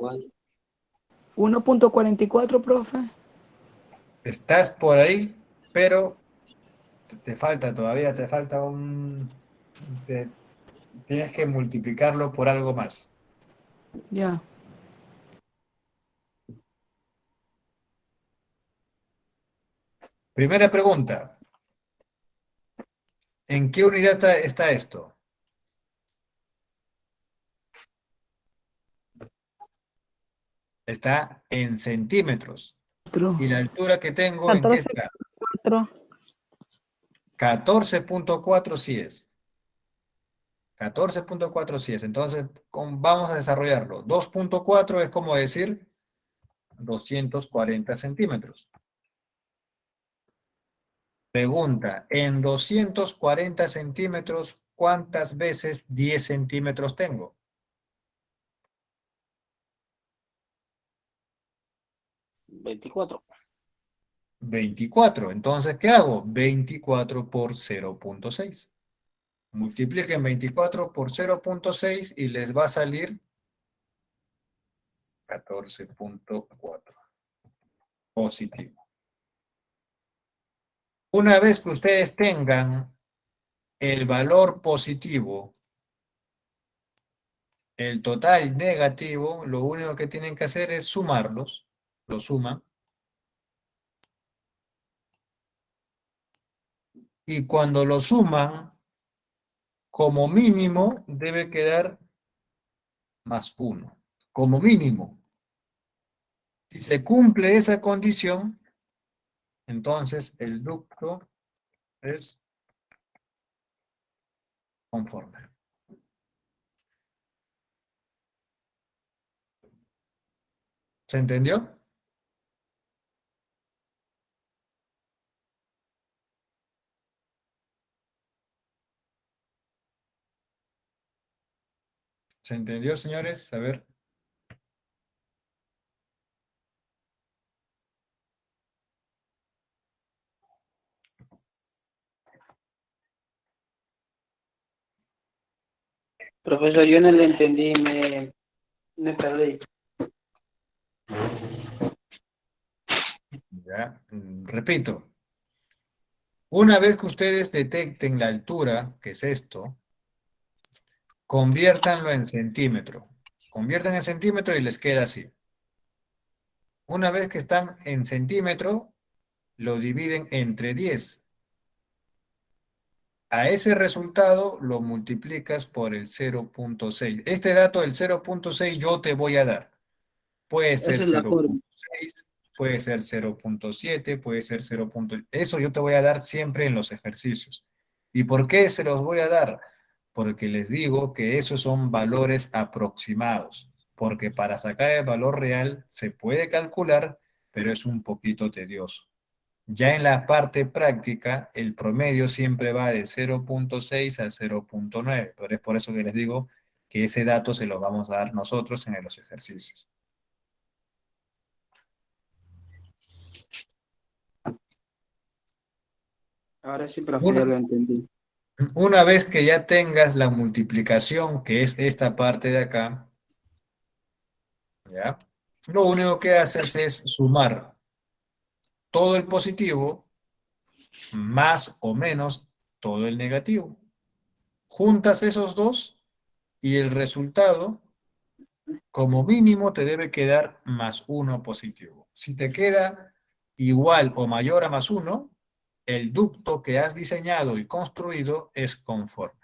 1.44, profe. Estás por ahí, pero te falta todavía, te falta tienes que multiplicarlo por algo más. Ya. Primera pregunta. ¿En qué unidad está esto? Está en centímetros. ¿Y la altura que tengo en qué está? 14.4. 14.4 sí es. 14.4 sí es. Entonces, vamos a desarrollarlo. 2.4 es como decir 240 centímetros. Pregunta, en 240 centímetros, ¿cuántas veces 10 centímetros tengo? 24. 24. Entonces, ¿qué hago? 24 por 0.6. Multipliquen 24 por 0.6 y les va a salir 14.4. Positivo. Una vez que ustedes tengan el valor positivo, el total negativo, lo único que tienen que hacer es sumarlos. Lo suman. Y cuando lo suman, como mínimo, debe quedar más 1. Como mínimo. Si se cumple esa condición, entonces el ducto es conforme. ¿Se entendió? ¿Se entendió, señores? A ver. Profesor, yo no le entendí, me perdí. Ya, repito. Una vez que ustedes detecten la altura, que es esto, conviértanlo en centímetro. Conviertan en centímetro y les queda así. Una vez que están en centímetro, lo dividen entre 10. A ese resultado lo multiplicas por el 0.6. Este dato del 0.6 yo te voy a dar. Puede ser Esa es la forma. 0.6, puede ser 0.7, puede ser 0. Eso yo te voy a dar siempre en los ejercicios. ¿Y por qué se los voy a dar? Porque les digo que esos son valores aproximados. Porque para sacar el valor real se puede calcular, pero es un poquito tedioso. Ya en la parte práctica, el promedio siempre va de 0.6 a 0.9, pero es por eso que les digo que ese dato se lo vamos a dar nosotros en los ejercicios. Ahora sí, profe, ya lo entendí. Una vez que ya tengas la multiplicación, que es esta parte de acá, ¿ya? Lo único que haces es sumar todo el positivo más o menos todo el negativo. Juntas esos dos y el resultado, como mínimo, te debe quedar más 1 positivo. Si te queda igual o mayor a más 1, el ducto que has diseñado y construido es conforme.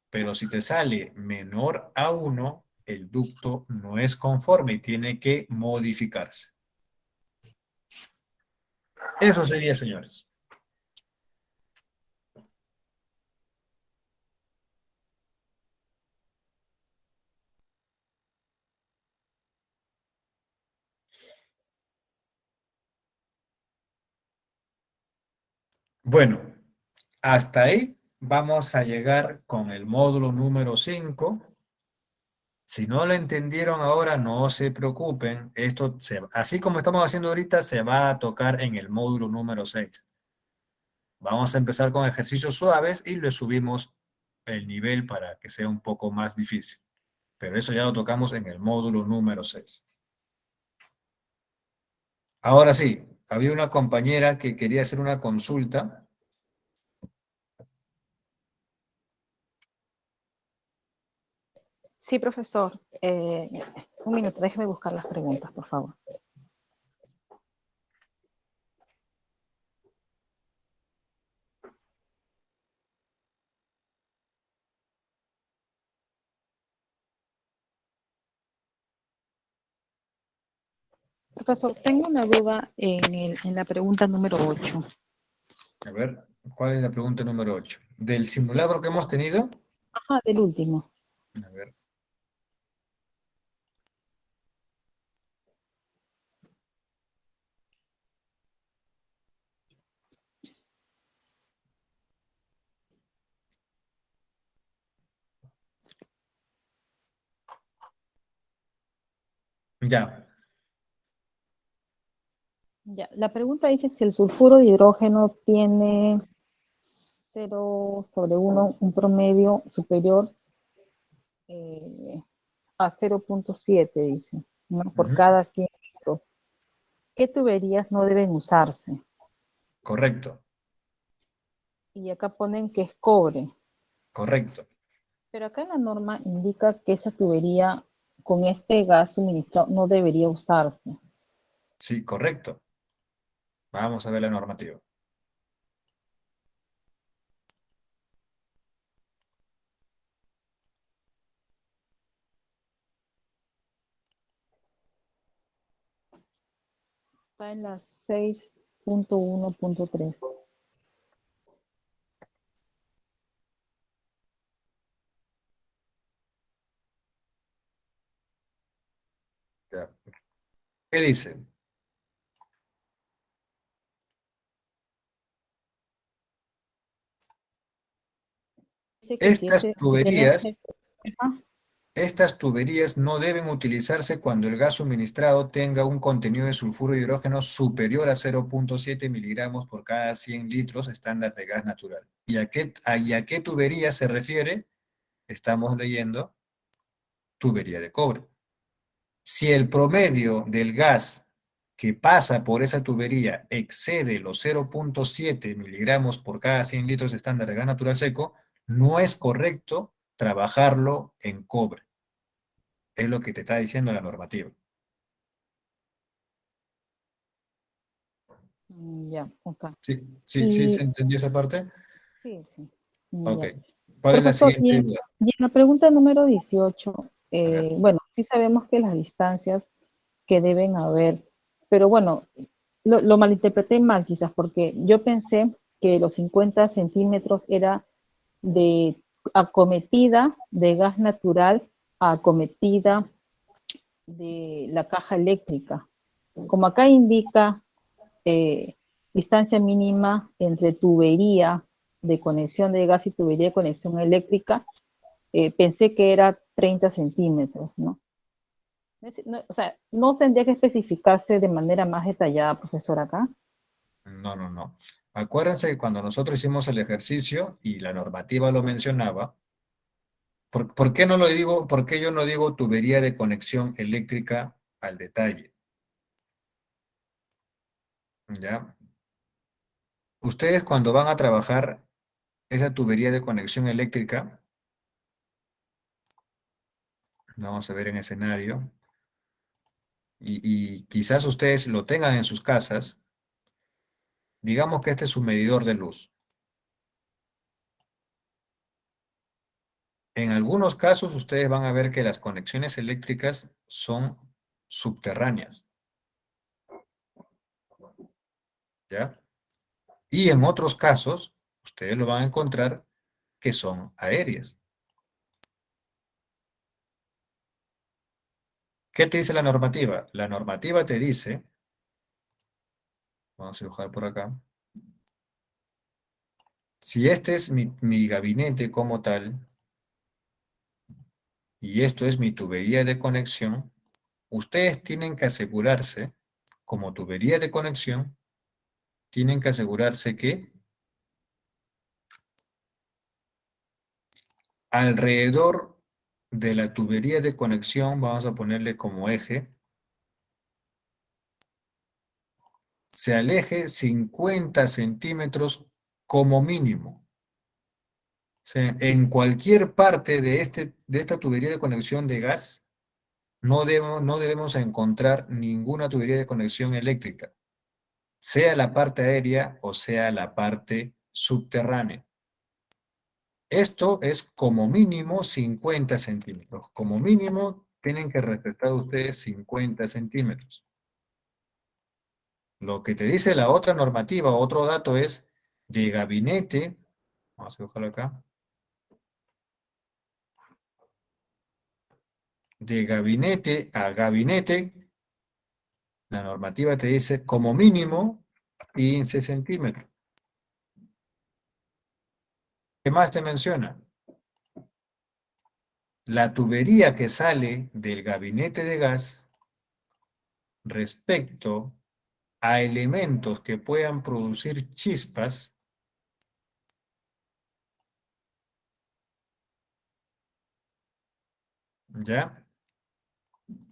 Pero si te sale menor a 1, el ducto no es conforme y tiene que modificarse. Eso sería, señores. Bueno, hasta ahí vamos a llegar con el módulo número 5. Si no lo entendieron ahora, no se preocupen. Así como estamos haciendo ahorita, se va a tocar en el módulo número 6. Vamos a empezar con ejercicios suaves y le subimos el nivel para que sea un poco más difícil. Pero eso ya lo tocamos en el módulo número 6. Ahora sí, había una compañera que quería hacer una consulta. Sí, profesor. Un minuto, déjeme buscar las preguntas, por favor. Profesor, tengo una duda en la pregunta número 8. A ver, ¿cuál es la pregunta número 8? ¿Del simulacro que hemos tenido? Ajá, del último. A ver. Ya. Ya, la pregunta dice si el sulfuro de hidrógeno tiene 0/1, un promedio superior a 0.7, dice, ¿no? Por Ujú. cada 100 litros. ¿Qué tuberías no deben usarse? Correcto, Y acá ponen que es cobre. correcto. Pero acá la norma indica que esa tubería con este gas suministrado no debería usarse. Sí, correcto. Vamos a ver la normativa. Está en la 6.1.3. Ya. ¿Qué dice? Dice que si Estas ese deben tuberías, ser... Ajá. estas tuberías no deben utilizarse cuando el gas suministrado tenga un contenido de sulfuro de hidrógeno superior a 0.7 miligramos por cada 100 litros estándar de gas natural. ¿Y a qué tubería se refiere? Estamos leyendo tubería de cobre. Si el promedio del gas que pasa por esa tubería excede los 0.7 miligramos por cada 100 litros estándar de gas natural seco, no es correcto trabajarlo en cobre. Es lo que te está diciendo la normativa. Ya, ok. ¿Sí? ¿Sí, sí se Y entendió esa parte? sí, sí. Ok. Ya. ¿Cuál es la Profesor, siguiente duda? y en la pregunta número 18, A ver. bueno, sí sabemos que las distancias que deben haber, pero bueno, lo malinterpreté mal quizás, porque yo pensé que los 50 centímetros era de acometida de gas natural a acometida de la caja eléctrica. Como acá indica eh, distancia mínima entre tubería de conexión de gas y tubería de conexión eléctrica, pensé que era 30 centímetros, ¿no? O sea, no tendría que especificarse de manera más detallada, profesor, acá. No, no, no. Acuérdense que cuando nosotros hicimos el ejercicio y la normativa lo mencionaba, ¿por qué no lo digo? ¿Por qué yo no digo tubería de conexión eléctrica al detalle? ¿Ya? Ustedes cuando van a trabajar esa tubería de conexión eléctrica, vamos a ver en escenario, y quizás ustedes lo tengan en sus casas, digamos que este es su medidor de luz. En algunos casos ustedes van a ver que las conexiones eléctricas son subterráneas, ¿ya? Y en otros casos, ustedes lo van a encontrar que son aéreas. ¿Qué te dice la normativa? La normativa te dice, vamos a dibujar por acá, si este es mi gabinete como tal, y esto es mi tubería de conexión, ustedes tienen que asegurarse, como tubería de conexión, tienen que asegurarse que alrededor de la tubería de conexión, vamos a ponerle como eje, se aleje 50 centímetros como mínimo. O sea, en cualquier parte de esta tubería de conexión de gas, no debemos encontrar ninguna tubería de conexión eléctrica, sea la parte aérea o sea la parte subterránea. Esto es como mínimo 50 centímetros. Como mínimo tienen que respetar ustedes 50 centímetros. Lo que te dice la otra normativa, otro dato es de gabinete, vamos a buscarlo acá, de gabinete a gabinete, la normativa te dice como mínimo 15 centímetros. ¿Qué más te menciona? La tubería que sale del gabinete de gas respecto a elementos que puedan producir chispas, ¿ya?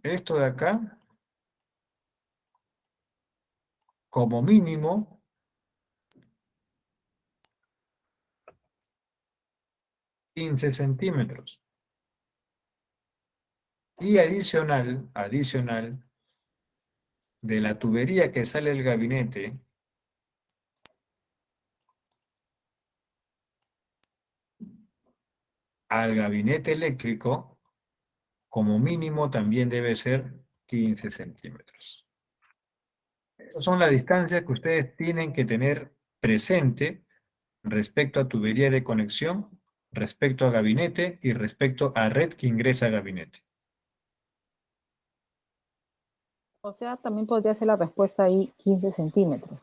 Esto de acá, como mínimo, $15 centímetros. Y adicional, de la tubería que sale del gabinete, al gabinete eléctrico, como mínimo también debe ser 15 centímetros. Esas son las distancias que ustedes tienen que tener presente respecto a tubería de conexión, respecto a gabinete y respecto a red que ingresa a gabinete. O sea, también podría ser la respuesta ahí 15 centímetros.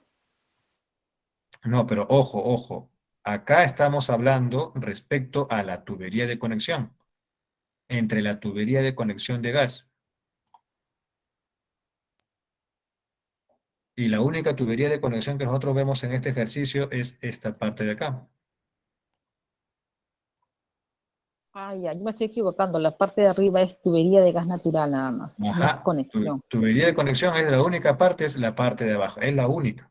No, pero ojo, ojo. Acá estamos hablando respecto a la tubería de conexión, entre la tubería de conexión de gas. Y la única tubería de conexión que nosotros vemos en este ejercicio es esta parte de acá. Ah, ya, yo me estoy equivocando. La parte de arriba es tubería de gas natural nada más, no es Ajá. conexión. Tubería de conexión es la única parte, es la parte de abajo, es la única.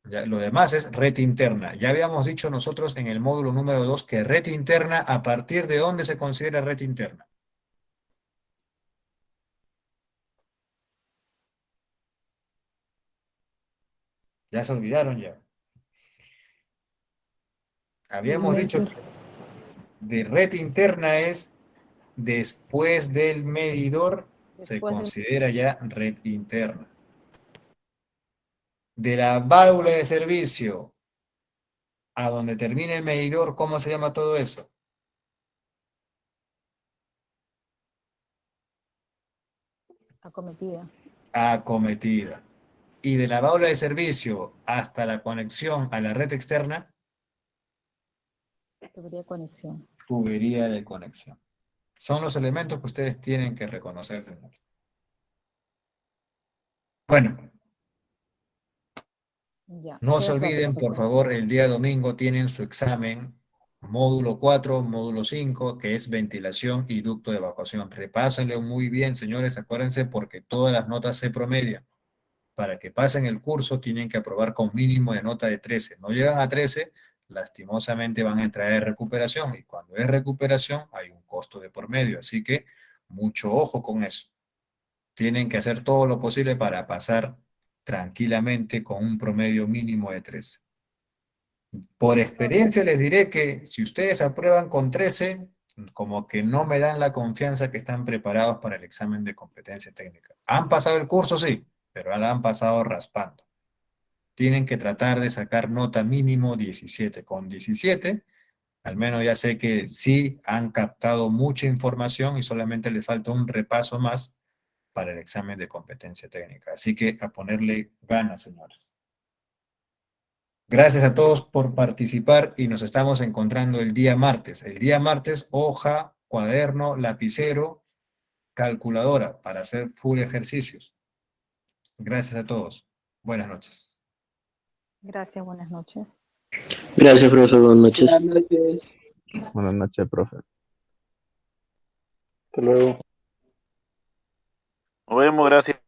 Ya, lo demás es red interna. Ya habíamos dicho nosotros en el módulo número 2 que red interna, ¿a partir de dónde se considera red interna? Ya se olvidaron ya. Habíamos dicho que de red interna es después del medidor, se Después del- considera ya red interna. De la válvula de servicio a donde termine el medidor, ¿cómo se llama todo eso? Acometida. Acometida. Y de la válvula de servicio hasta la conexión a la red externa, Tubería de conexión. tubería de conexión. Son los elementos que ustedes tienen que reconocer, señores. Bueno, Ya, no se queda claro, olviden, por profesor. favor, el día domingo tienen su examen, módulo 4, módulo 5, que es ventilación y ducto de evacuación. Repásenlo muy bien, señores, acuérdense, porque todas las notas se promedian. Para que pasen el curso tienen que aprobar con mínimo de nota de 13. No llegan a 13, lastimosamente van a entrar en recuperación, y cuando es recuperación hay un costo de por medio, así que mucho ojo con eso. Tienen que hacer todo lo posible para pasar tranquilamente con un promedio mínimo de 13. Por experiencia les diré que si ustedes aprueban con 13, como que no me dan la confianza que están preparados para el examen de competencia técnica. ¿Han pasado el curso? Sí, pero la han pasado raspando. Tienen que tratar de sacar nota mínimo 17. Con 17, al menos ya sé que sí han captado mucha información y solamente les falta un repaso más para el examen de competencia técnica. Así que a ponerle ganas, señores. Gracias a todos por participar y nos estamos encontrando el día martes. El día martes, hoja, cuaderno, lapicero, calculadora para hacer full ejercicios. Gracias a todos. Buenas noches. Gracias, buenas noches. Gracias, profesor. Buenas noches. Buenas noches. Buenas noches, profe. Hasta luego. Nos vemos, gracias.